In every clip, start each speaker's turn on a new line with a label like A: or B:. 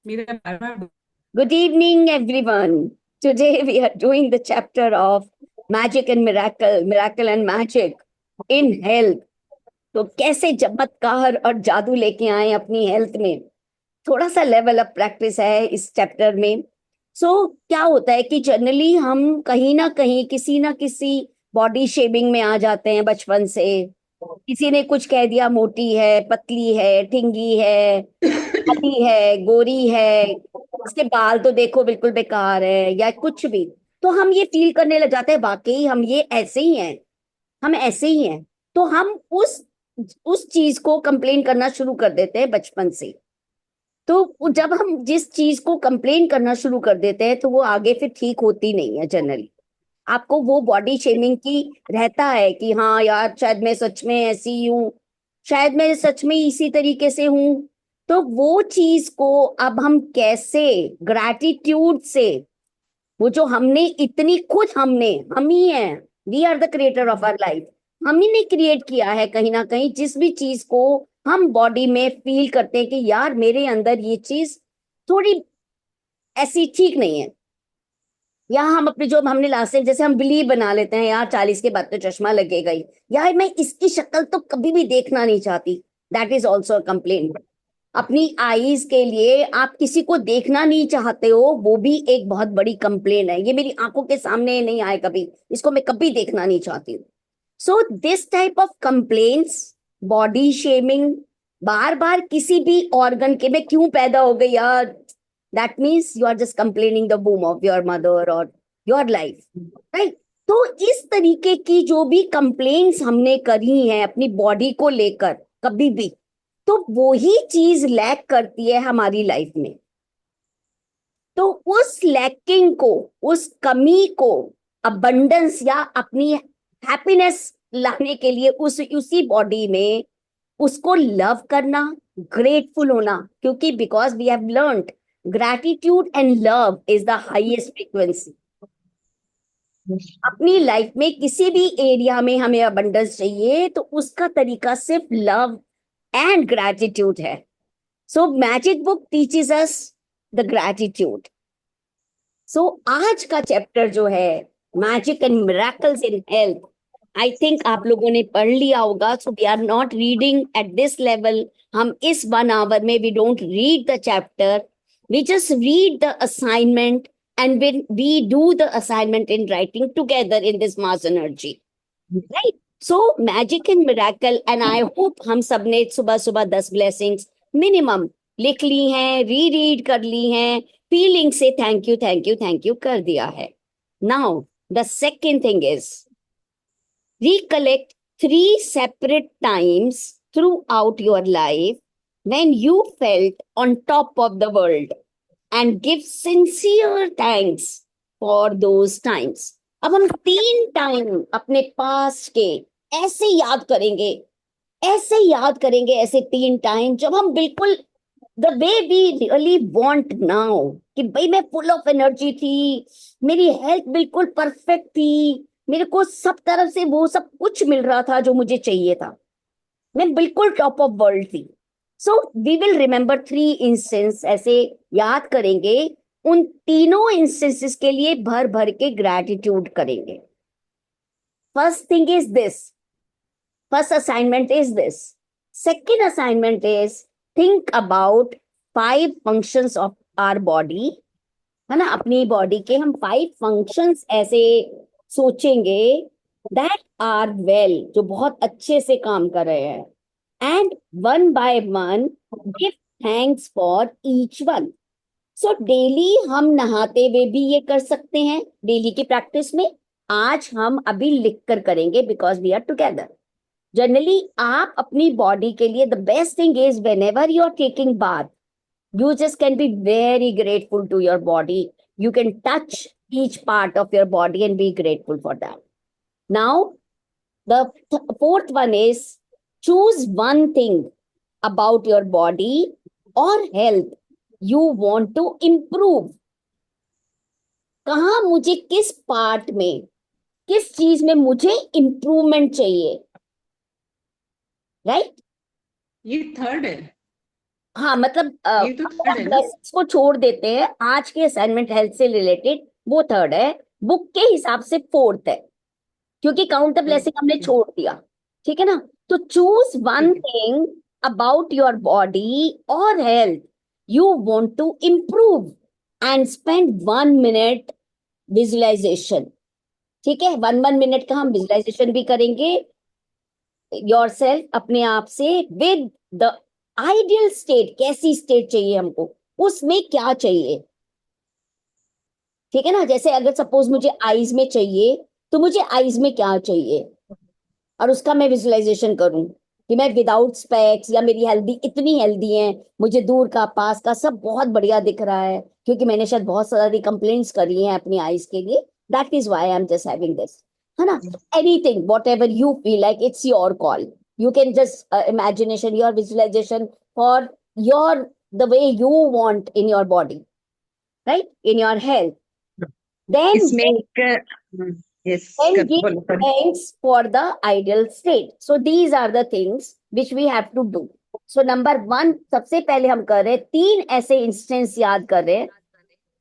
A: मेरा बार बार
B: Good evening, everyone. Today we are doing the chapter of Magic and Miracle, Miracle and Magic in Health. तो कैसे चमत्कार और जादू लेके आए अपनी हेल्थ में। थोड़ा सा लेवल अप प्रैक्टिस है इस चैप्टर में। क्या होता है कि जनरली हम कहीं ना कहीं किसी ना किसी बॉडी शेमिंग में आ जाते हैं बचपन से। किसी ने कुछ कह दिया, मोटी है, पतली है, ठिंगी है, काली है, गोरी है, उसके बाल तो देखो बिल्कुल बेकार है, या कुछ भी। तो हम ये फील करने लग जाते हैं वाकई हम ये ऐसे ही हैं, हम ऐसे ही हैं। तो हम उस चीज को कंप्लेन करना शुरू कर देते हैं बचपन से। तो जब हम जिस चीज को कंप्लेन करना शुरू कर देते हैं तो वो आगे फिर ठीक होती नहीं है जनरली। आपको वो बॉडी शेमिंग की रहता है कि हाँ यार, शायद मैं सच में ऐसी हूँ, शायद मैं सच में इसी तरीके से हूँ। तो वो चीज को अब हम कैसे ग्रैटिट्यूड से, वो जो हमने इतनी खुद हमने, हम ही हैं, we are the creator of our life. हम ही ने क्रिएट किया है कहीं ना कहीं जिस भी चीज को हम बॉडी में फील करते हैं कि यार मेरे अंदर ये चीज थोड़ी ऐसी ठीक नहीं है। या हम अपने जो हमने लास्ट टाइम जैसे हम बिलीव बना लेते हैं, यार 40 के बाद तो चश्मा लगेगा ही, यार मैं इसकी शक्ल तो कभी भी देखना नहीं चाहती। That is also complain. अपनी आईज के लिए आप किसी को देखना नहीं चाहते हो, वो भी एक बहुत बड़ी कंप्लेन है। ये मेरी आंखों के सामने नहीं आए कभी, इसको मैं कभी देखना नहीं चाहती हूँ। So this type of complaints, body shaming, बार बार किसी भी ऑर्गन के में क्यों पैदा हो गई यार, that means you are just complaining the बूम ऑफ योर मदर और योर लाइफ, राइट। तो इस तरीके की जो भी कंप्लेन्स हमने करी हैं अपनी बॉडी को लेकर कभी भी, तो वो ही चीज लैक करती है हमारी लाइफ में। तो उस लैकिंग को, उस कमी को अबंडेंस या अपनी हैप्पीनेस लाने के लिए उसी बॉडी में उसको लव करना, ग्रेटफुल होना। क्योंकि because we have learned gratitude and love is the highest frequency. अपनी लाइफ में किसी भी एरिया में हमें अबंडेंस चाहिए तो उसका तरीका सिर्फ लव एंड ग्रैटिट्यूड है। So magic book teaches us the gratitude. So आज का चैप्टर जो है magic and miracles in health, I think आप लोगों ने पढ़ लिया होगा। So we are not reading at this level. हम इस 1 आवर में we don't read the chapter, we just read the assignment, and when we do the assignment in writing together in this mass energy, right? So magic and miracle, and I hope हम सब ने सुबह सुबह 10 blessings minimum लिख ली हैं, री read कर ली हैं, फीलिंग से thank you thank you thank you कर दिया है। Now the second thing is recollect 3 separate times throughout your life when you felt on top of the world and give sincere thanks for those times. अब हम 3 time अपने पास के ऐसे याद करेंगे, ऐसे याद करेंगे, ऐसे 3 टाइम जब हम बिल्कुल the way we really want now, कि भाई मैं फुल ऑफ एनर्जी थी, मेरी हेल्थ बिल्कुल परफेक्ट थी, मेरे को सब तरफ से वो सब कुछ मिल रहा था जो मुझे चाहिए था, मैं बिल्कुल टॉप ऑफ वर्ल्ड थी। So we will remember 3 instance, ऐसे याद करेंगे। उन तीनों इंस्टेंसेस के लिए भर भर के ग्रैटिट्यूड करेंगे। First thing is this, first assignment is this. Second assignment is think about 5 functions of our body, है ना। अपनी बॉडी के हम 5 फंक्शंस ऐसे सोचेंगे दैट आर वेल, जो बहुत अच्छे से काम कर रहे हैं, and one by one give thanks for each one. So daily हम नहाते हुए भी ये कर सकते हैं, डेली की प्रैक्टिस में। आज हम अभी लिख कर करेंगे because we are together. Generally आप अपनी बॉडी के लिए the best thing is whenever you are taking bath, you just can be very grateful to your body. You can touch each part of your body and be grateful for that. Now the fourth one is choose one thing about your body or health you want to improve. कहाँ मुझे, किस part में, किस चीज में मुझे improvement चाहिए, right?
A: ये थर्ड है।
B: हाँ मतलब
A: ये तो थर्ड है ना।
B: बेसिक्स को छोड़ देते हैं, आज के असाइनमेंट हेल्थ से रिलेटेड वो थर्ड है, बुक के हिसाब से फोर्थ है, क्योंकि काउंट द ब्लेसिंग हमने
A: ओके।
B: छोड़ दिया। ठीक है ना? तो चूज वन
A: ठीक है।
B: थिंग अबाउट योर बॉडी और health you want to improve and spend 1 minute visualization. ठीक है, 1 1 मिनट का हम विजुअलाइजेशन भी करेंगे योर सेल्फ, अपने आप से, विद द आइडियल स्टेट। कैसी स्टेट चाहिए हमको, उसमें क्या चाहिए। ठीक है ना? जैसे अगर सपोज मुझे आईज में चाहिए, तो मुझे आईज में क्या चाहिए, और उसका मैं विजुअलाइजेशन करूं कि मैं विदाउट स्पेक्स, या मेरी हेल्दी इतनी हेल्दी है, मुझे दूर का पास का सब बहुत बढ़िया दिख रहा है, क्योंकि मैंने शायद बहुत सारी कंप्लेंट्स करी हैं अपनी आईज के लिए। That is why I am just having this. है ना? Anything whatever you feel like, it's your call. You can just imagination your visualization for your the way you want in your body, right, in your health. then
A: इसमें एक, यस,
B: then
A: कर
B: give
A: बोलो sorry.
B: thanks for the ideal state. So these are the things which we have to do. So number one, सबसे पहले हम कर रहे हैं, तीन ऐसे इंस्टेंस याद कर रहे हैं।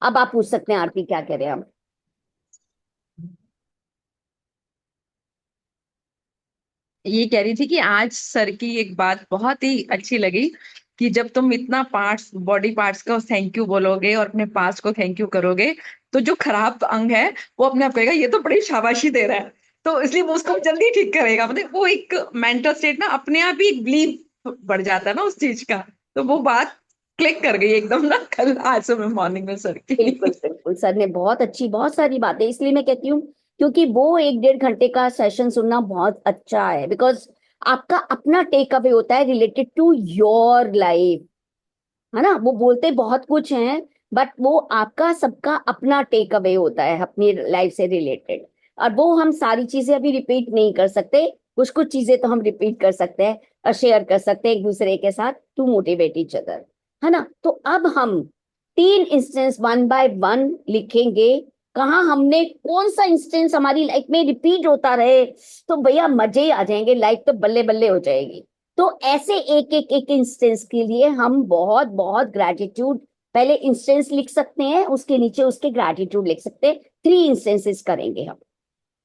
B: अब आप पूछ सकते हैं आरती क्या कह रहे हैं हम।
A: ये कह रही थी कि आज सर की एक बात बहुत ही अच्छी लगी, कि जब तुम इतना पार्ट्स, बॉडी पार्ट्स का थैंक यू बोलोगे और अपने पार्ट्स को थैंक यू करोगे, तो जो खराब अंग है वो अपने आप कहेगा ये तो बड़ी शाबाशी दे रहा है, तो इसलिए वो उसको जल्दी ठीक करेगा। मतलब वो एक मेंटल स्टेट ना, अपने आप ही एक बिलीव बढ़ जाता है ना उस चीज का। तो वो बात क्लिक कर गई एकदम ना, कल आज सुबह मॉर्निंग में सर
B: बिल्कुल
A: की।
B: बिल्कुल, सर ने बहुत अच्छी बहुत सारी बातें, इसलिए मैं कहती हूँ, क्योंकि वो 1 1.5 घंटे का सेशन सुनना बहुत अच्छा है, बिकॉज आपका अपना टेक अवे होता है रिलेटेड टू योर लाइफ। है ना? वो बोलते बहुत कुछ हैं, बट वो आपका सबका अपना टेक अवे होता है अपनी लाइफ से रिलेटेड। और वो हम सारी चीजें अभी रिपीट नहीं कर सकते, कुछ कुछ चीजें तो हम रिपीट कर सकते हैं और शेयर कर सकते हैं एक दूसरे के साथ, टू मोटिवेट ईच अदर। है ना? तो अब हम तीन इंस्टेंस वन बाय वन लिखेंगे, कहाँ हमने कौन सा इंस्टेंस हमारी लाइफ में रिपीट होता रहे, तो भैया मजे ही आ जाएंगे, लाइफ तो बल्ले बल्ले हो जाएगी। तो ऐसे एक एक एक इंस्टेंस के लिए हम बहुत बहुत ग्रेटिट्यूड, पहले इंस्टेंस लिख सकते हैं, उसके नीचे उसके ग्रेटिट्यूड लिख सकते हैं। 3 इंस्टेंसेस करेंगे हम।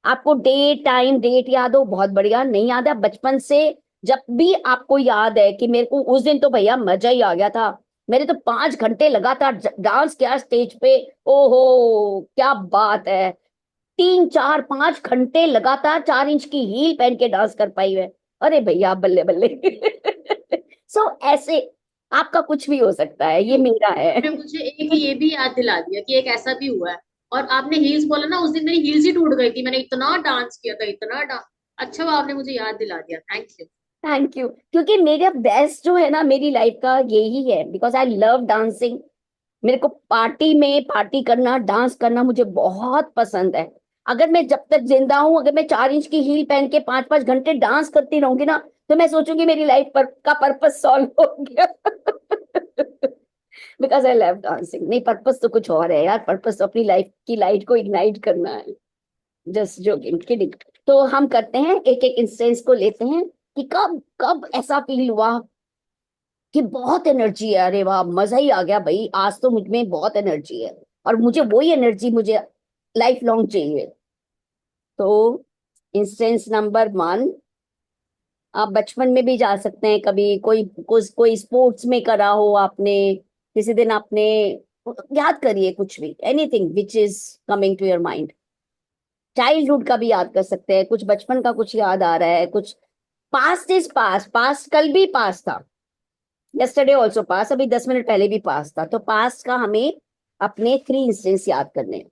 B: आपको डे टाइम डेट याद हो, बहुत बढ़िया। नहीं याद है बचपन से, जब भी आपको याद है कि मेरे को उस दिन तो भैया मजा ही आ गया था, मेरे तो 5 घंटे लगातार डांस किया स्टेज पे, ओहो क्या बात है, 3 4 5 घंटे लगातार 4 इंच की हील पहन के डांस कर पाई है, अरे भैया बल्ले बल्ले। सो ऐसे आपका कुछ भी हो सकता है, ये मेरा है।
C: आपने मुझे एक ये भी याद दिला दिया कि एक ऐसा भी हुआ है। और आपने हील्स बोला ना, उस दिन मेरी हील्स ही टूट गई थी, मैंने इतना डांस किया था, इतना डांस। अच्छा हुआ आपने मुझे याद दिला दिया, थैंक यू।
B: थैंक यू, क्योंकि मेरा बेस्ट जो है ना मेरी लाइफ का यही है, बिकॉज आई लव डांसिंग। मेरे को पार्टी में पार्टी करना, डांस करना मुझे बहुत पसंद है। अगर मैं जब तक जिंदा हूं, अगर मैं 4 इंच की हील पहन के 5 5 घंटे डांस करती रहूंगी ना, तो मैं सोचूंगी मेरी लाइफ पर का पर्पस सॉल्व हो गया। Because I love dancing. नहीं, पर्पस तो कुछ और है यार, पर्पस तो अपनी लाइफ की लाइट को इग्नाइट करना है। Just joking, kidding. तो हम करते हैं, एक एक इंस्टेंस को लेते हैं कि कब कब ऐसा फील हुआ कि बहुत एनर्जी है, अरे वाह मजा ही आ गया भाई, आज तो मुझ में बहुत एनर्जी है, और मुझे वही एनर्जी मुझे लाइफ लॉन्ग चाहिए। तो इंस्टेंस नंबर वन, आप बचपन में भी जा सकते हैं, कभी कोई स्पोर्ट्स में करा हो आपने, किसी दिन आपने, याद करिए कुछ भी, anything which is coming to your mind. Childhood का भी याद कर सकते हैं, कुछ बचपन का कुछ याद आ रहा है, कुछ पास्ट इज पास्ट, पास्ट कल भी पास था, यस्टरडे ऑल्सो पास, अभी 10 मिनट पहले भी पास था, तो पास्ट का हमें अपने 3 इंस्टेंस याद करने हैं।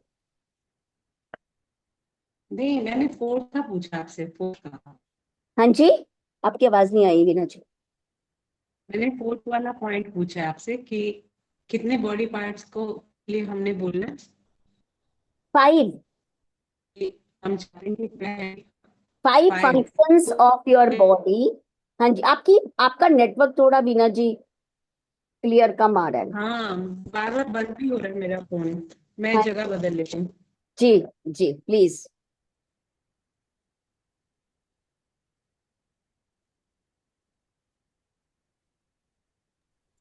D: नहीं, मैंने फोर्थ का पूछा आपसे, फोर्थ का।
B: हाँ जी, आपकी आवाज नहीं आई वीना जी।
D: मैंने फोर्थ वाला पॉइंट पूछा है आपसे कि कितने बॉडी पार्ट्स को लिए हमने बोलना है,
B: 5,
D: कि हम चाहेंगे पहले
B: 5
D: five.
B: Functions of your body. हाँ जी, आपकी आपका नेटवर्क थोड़ा वीना जी क्लियर कम आ रहा है।
D: हाँ, बार बार बंद भी हो रहा है मेरा फोन, मैं
B: हाँ
D: जगह बदल लेती हूँ।
B: जी, जी प्लीज।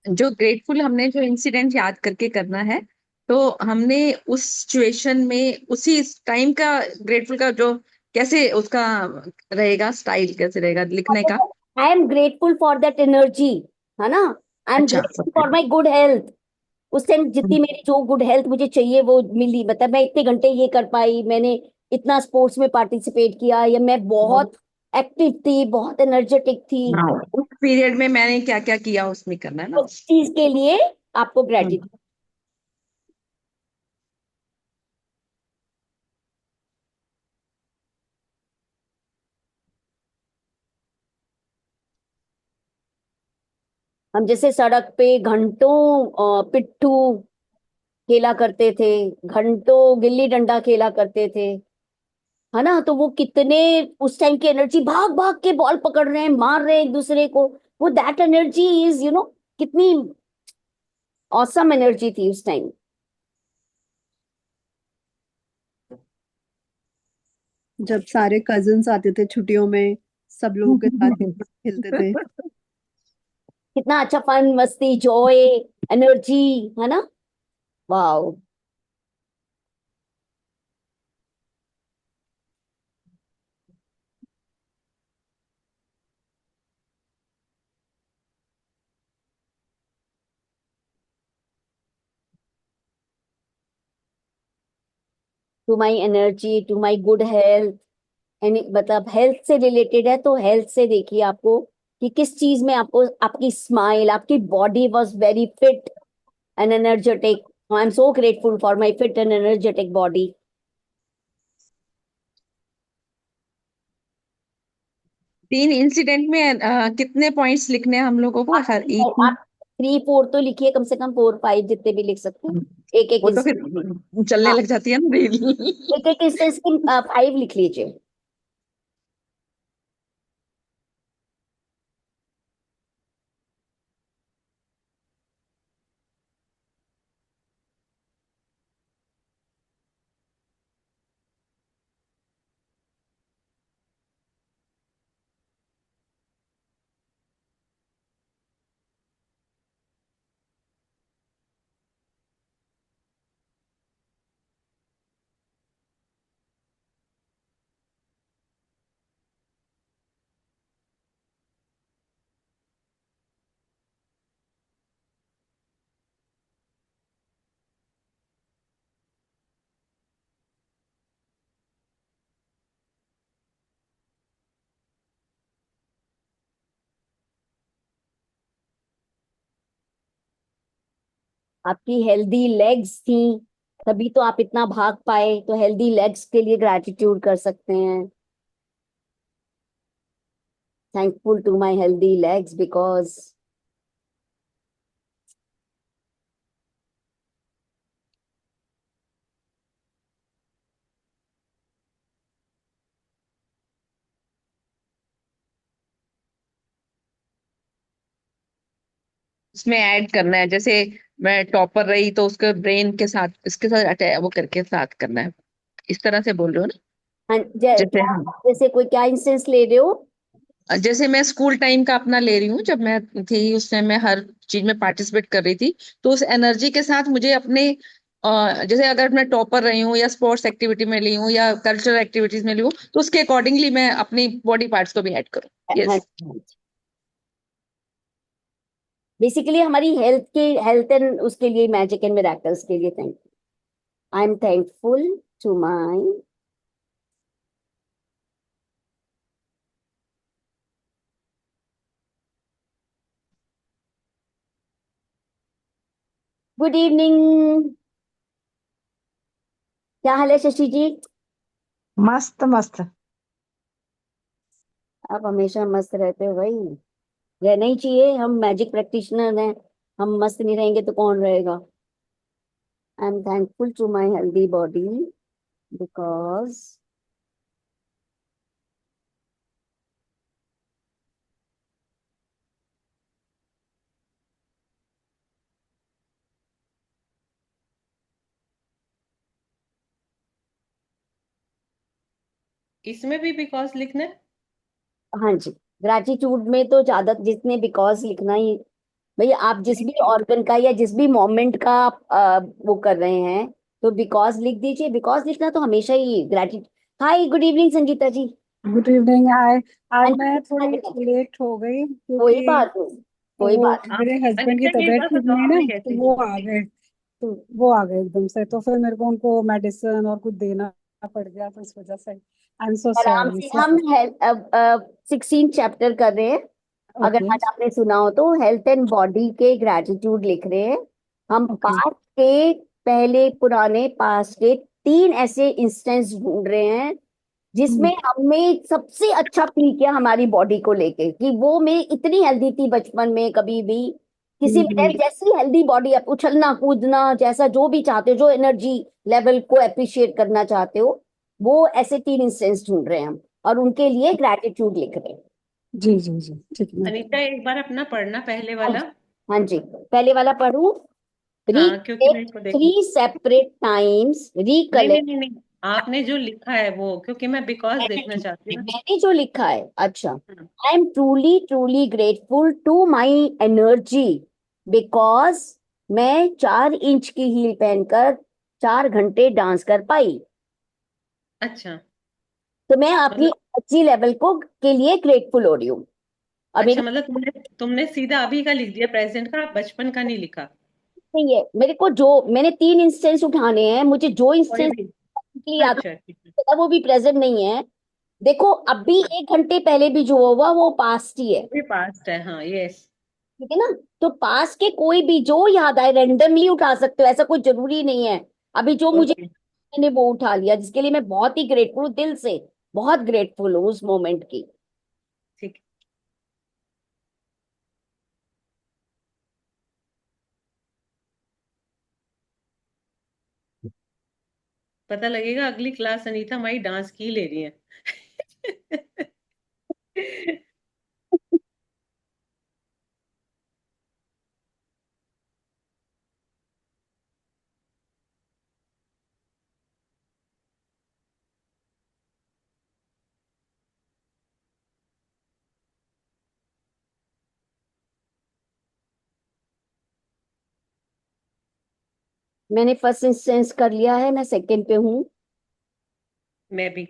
A: जो ग्रेटफुल हमने जो इंसिडेंट याद करके करना है, तो हमने उस सिचुएशन में उसी टाइम का ग्रेटफुल का जो कैसे उसका रहेगा, स्टाइल कैसे रहेगा लिखने का।
B: आई am grateful for that energy, है ना। आई एम
A: अच्छा,
B: grateful for my good health. उस टाइम जितनी मेरी जो गुड हेल्थ मुझे चाहिए वो मिली, मतलब मैं इतने घंटे ये कर पाई, मैंने इतना स्पोर्ट्स में पार्टिसिपेट किया, या मैं बहुत एक्टिव थी, बहुत एनर्जेटिक थी।
A: हाँ, उस पीरियड में मैंने क्या क्या किया उसमें करना है ना।
B: उस चीज के लिए आपको
A: हम्म।
B: ग्रेटिट्यूड। हम जैसे सड़क पे घंटों पिट्ठू खेला करते थे, घंटों गिल्ली डंडा खेला करते थे, है ना। तो वो कितने उस टाइम की एनर्जी, भाग भाग के बॉल पकड़ रहे हैं, मार रहे हैं एक दूसरे को, वो दैट एनर्जी इज कितनी औसम एनर्जी थी उस टाइम।
E: जब सारे कजिन्स आते थे छुट्टियों में, सब लोगों के साथ खेलते थे।
B: कितना अच्छा फन, मस्ती, जॉय, एनर्जी, है ना। Wow. To my energy, to my good health, यानी मतलब हेल्थ से रिलेटेड है, तो हेल्थ से देखिए आपको कि किस चीज में आपको, आपकी स्माइल, आपकी body was very fit and energetic. I am so grateful for my fit and energetic body.
A: 3 incident में कितने पॉइंट्स लिखने हैं हम लोगों को हर एक में?
B: आप 3 4 तो लिखिए, कम से कम 4 5 जितने भी लिख सकते हैं। एक एक
A: वो तो
B: इंस्टेंस।
A: फिर चलने
B: हाँ,
A: लग जाती है ना रील।
B: एक एक इंस्टेंस की 5 लिख लीजिए। आपकी हेल्दी लेग्स थी, तभी तो आप इतना भाग पाए, तो हेल्दी लेग्स के लिए ग्रैटिट्यूड कर सकते हैं। Thankful to my healthy legs because.
A: उसमें ऐड करना है, जैसे मैं टॉपर रही तो उसके ब्रेन के साथ इसके साथ अटैच वो करके साथ करना है, इस तरह से बोल रहे हो ना?
B: हाँ,
A: जैसे
B: क्या, जैसे कोई क्या इंस्टेंस ले रहे हो।
A: जैसे मैं स्कूल टाइम का अपना ले रही हूँ, जब मैं थी उस टाइम मैं हर चीज में पार्टिसिपेट कर रही थी, तो उस एनर्जी के साथ मुझे अपने जैसे अगर मैं टॉपर रही हूँ या स्पोर्ट्स एक्टिविटी में ली हूँ या कल्चरल एक्टिविटीज में ली हूँ, तो उसके अकॉर्डिंगली मैं अपनी बॉडी पार्ट्स को भी ऐड करूँ।
B: हाँ,
A: यस।
B: बेसिकली हमारी हेल्थ के, हेल्थ एंड उसके लिए, मैजिक एंड मिराकल्स के लिए thank I am thankful to my. Good evening. क्या हाल है शशि जी।
F: मस्त मस्त।
B: आप हमेशा मस्त रहते हो भाई, रहना ही चाहिए, हम मैजिक प्रैक्टिशनर हैं, हम मस्त नहीं रहेंगे तो कौन रहेगा। I am thankful to my healthy body because.
D: इसमें भी बिकॉज लिखना है।
B: हाँ जी, ग्रैटिट्यूड में तो ज्यादा जितने बिकॉज लिखना ही भैया आप जिस भी ऑर्गन का या जिस भी मोमेंट का आप वो कर रहे हैं, तो बिकॉज लिख दीजिए। बिकॉज लिखना तो हमेशा ही gratitude. Hi, good evening Sangeeta ji.
G: Good evening. Hi. आज
B: हाँ
G: मैं
B: जी,
G: थोड़ी लेट हो गई
B: कोई
G: क्योंकि
B: बात नहीं, कोई
G: वो
B: बात
D: आप
G: मेरे हस्बैंड की
D: अनीता जी एक
G: तबीयत
D: बात
G: ठीक
D: बताओ,
G: नहीं ना,
D: आपने
G: तो
D: कैसे
G: वो आ गए। तो वो आ गए एकदम से, तो फिर मेरे को उनको मेडिसिन और कुछ देना पड़ गया, तो इस वजह से आई एम सो
B: नहीं। आराम
G: सॉरी।
B: से हम हेल्थ 16 चैप्टर कर रहे हैं। अगर
G: ओके।
B: आज आपने सुना हो तो हेल्थ एंड बॉडी के ग्रेटिट्यूड लिख रहे हैं हम।
G: ओके।
B: पास्ट के 3 ऐसे इंस्टेंस ढूंढ रहे हैं जिसमें हमें सबसे अच्छा फील किया हमारी बॉडी को लेके, कि वो मैं इतनी हेल्दी थी बचपन में, कभी भी किसी भी टाइम जैसी हेल्दी बॉडी, आप उछलना कूदना जैसा जो भी चाहते हो, जो एनर्जी लेवल को अप्रिशिएट करना चाहते हो, वो ऐसे 3 इंस्टेंस ढूंढ रहे हैं हम, और उनके लिए ग्रैटिट्यूड लिख रहे हैं।
G: जी जी जी, ठीक है।
D: अनीता एक बार अपना पढ़ना पहले
B: हाँ
D: वाला।
B: जी, हाँ जी। पहले वाला पढ़ू।
D: हाँ, क्योंकि मेरे
B: रिकलेक्ट
D: को देखो।
B: 3 सेपरेट टाइम्स,
D: नहीं नहीं
B: रिकलेक्ट।
D: नहीं नहीं, आपने जो लिखा है वो, क्योंकि मैं बिकॉज देखना चाहती हूँ
B: मैंने जो लिखा है, अच्छा।
D: ना।
B: I am truly truly grateful to my energy, because मैं 4 इंच की हील पहनकर 4 घंटे डांस कर पाई।
D: अच्छा।
B: तो मैं अपनी
D: मतलब
B: एनर्जी लेवल को के लिए ग्रेटफुल हो रही हूँ। अब मेरे
D: अच्छा, मतलब तुमने तुमने सीधा अभी का लिख दिया, प्रेजेंट का, बचपन का नहीं लिखा।
B: नहीं है मेरे को, जो मैंने 3 इंस्टेंस उठाने हैं, मुझे जो
D: कोई
B: इंस्टेंस
D: भी।
B: याद
D: अच्छा ठीक है।
B: है वो भी प्रेजेंट नहीं है। देखो, अभी 1 घंटे पहले भी जो हुआ वो पास्ट ही है।
D: वो भी पास्ट है, हाँ, यस।
B: ठीक है ना? तो पास के कोई भी जो याद आए रैंडमली उठा सकते हो, ऐसा कोई जरूरी नहीं है। अभी जो मुझे,
D: ओके।
B: मैंने वो उठा लिया, जिसके लिए मैं बहुत ही ग्रेटफुल हूँ, दिल से बहुत ग्रेटफुल हूँ उस मोमेंट की।
D: ठीक है। पता लगेगा अगली क्लास अनीता हमारी डांस की ले रही है।
B: मैंने फर्स्ट इंस्टेंस कर लिया है, मैं सेकंड पे हूँ।
D: मैं भी।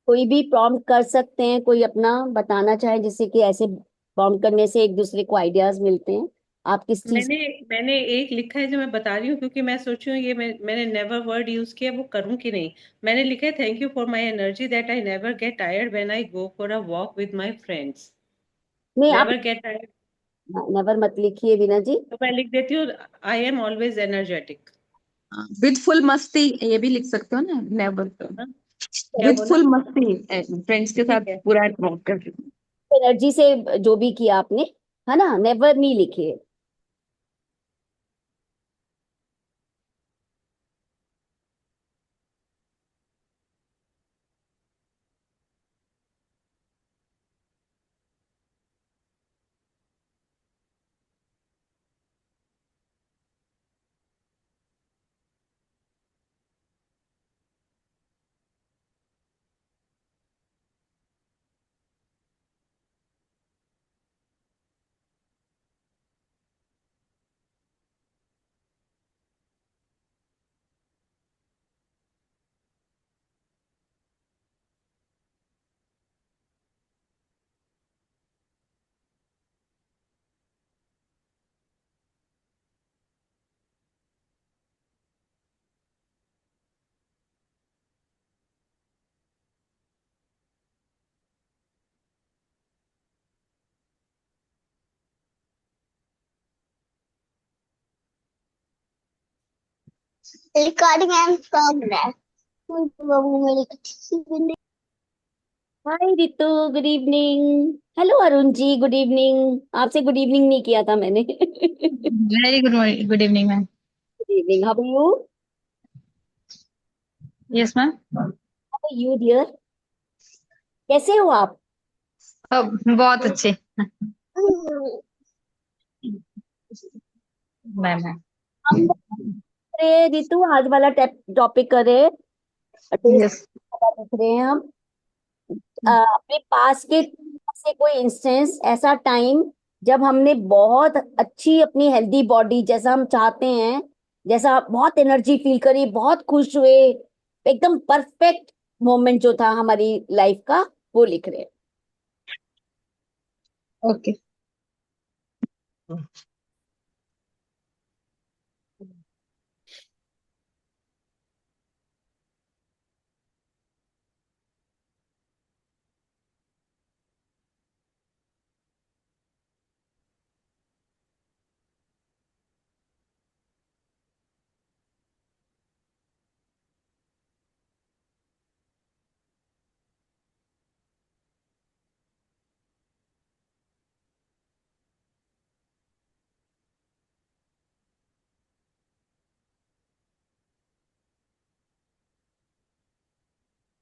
B: कोई भी प्रॉम्प्ट कर सकते हैं, कोई अपना बताना चाहे, जिससे कि ऐसे प्रॉम्प्ट करने से एक दूसरे को आइडियाज मिलते हैं। आप किस चीज।
D: मैंने मैंने एक लिखा है जो मैं बता रही हूँ, क्योंकि मैं सोच रही हूँ ये मैंने नेवर वर्ड यूज किया, वो करूँ कि नहीं। मैंने लिखा है, thank you for my energy that I never get tired when I go for a walk with my friends.
B: नहीं, आप
D: नेवर गेट टायर्ड।
B: नेवर मत लिखिए बीना जी।
D: तो मैं लिख देती हूँ, I am always energetic.
A: With full मस्ती, ये भी लिख सकते हो ना, नेवर।
D: क्या
A: विद
D: बोला?
A: फुल मस्ती, फ्रेंड्स के
D: ठीक
A: साथ
D: है।
A: पूरा प्रमोट कर।
B: एनर्जी से जो भी किया आपने, है ना, नेवर नहीं लिखे।
H: Recording and progress.
B: Hi Ritu, good evening. Hello Arun ji, good evening. आपसे गुड इवनिंग नहीं किया था मैंने। Good
H: Very good morning, good evening, ma'am.
B: Evening, how are you?
H: Yes, ma'am.
B: How are you dear? कैसे हो आप?
H: बहुत अच्छे मैम।
B: हम अरे रितु, आज वाला टॉपिक करे, टेस्ट
H: यस।
B: देख रहे हैं हम। अपने पास के से कोई इंस्टेंस, ऐसा टाइम जब हमने बहुत अच्छी अपनी हेल्दी बॉडी जैसा हम चाहते हैं, जैसा बहुत एनर्जी फील करी, बहुत खुश हुए, एकदम परफेक्ट मोमेंट जो था हमारी लाइफ का, वो लिख रहे हैं।
H: Okay.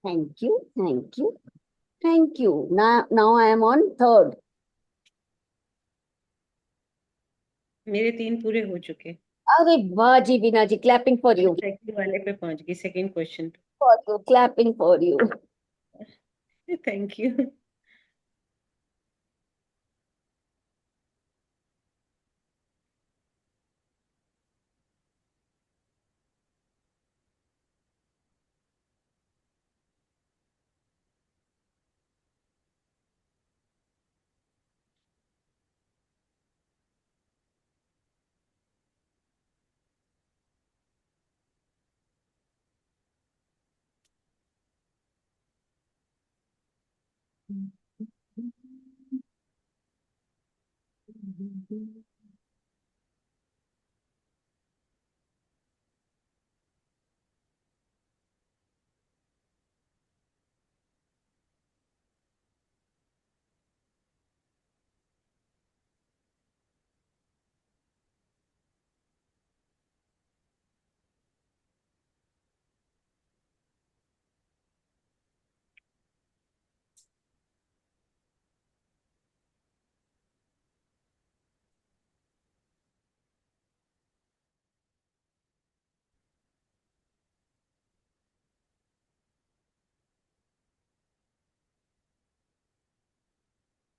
B: Thank you, thank you, thank you. Now I am on third.
D: मेरे 3 पूरे हो चुके।
B: अरे वाह जी, Beena ji, clapping for you,
D: second वाले पे पहुंच गई, second question
B: for you, clapping for you.
D: पे। Thank you.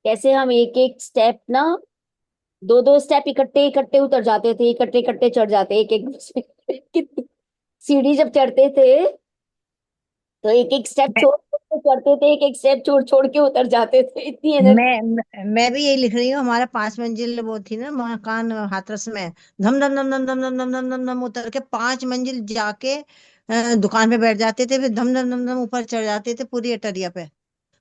B: कैसे हम एक एक स्टेप ना, दो दो स्टेप इकट्ठे इकट्ठे उतर जाते थे, इकट्ठे इकट्ठे चढ़ जाते, एक एक कितनी सीढ़ी जब चढ़ते थे, तो एक एक स्टेप
F: मैं
B: छोड़ छोड़ के चढ़ते थे, एक एक स्टेप छोड़ छोड़ के उतर जाते थे, इतनी एनर्जी।
F: मैं भी यही लिख रही हूँ। हमारा 5 मंजिल वो थी ना मकान हाथरस में। धम धम धम धम धम धम धम धम धम धम उतर के 5 मंजिल जाके दुकान पे बैठ जाते थे, फिर धम धम धम धम ऊपर चढ़ जाते थे पूरी अटरिया पे।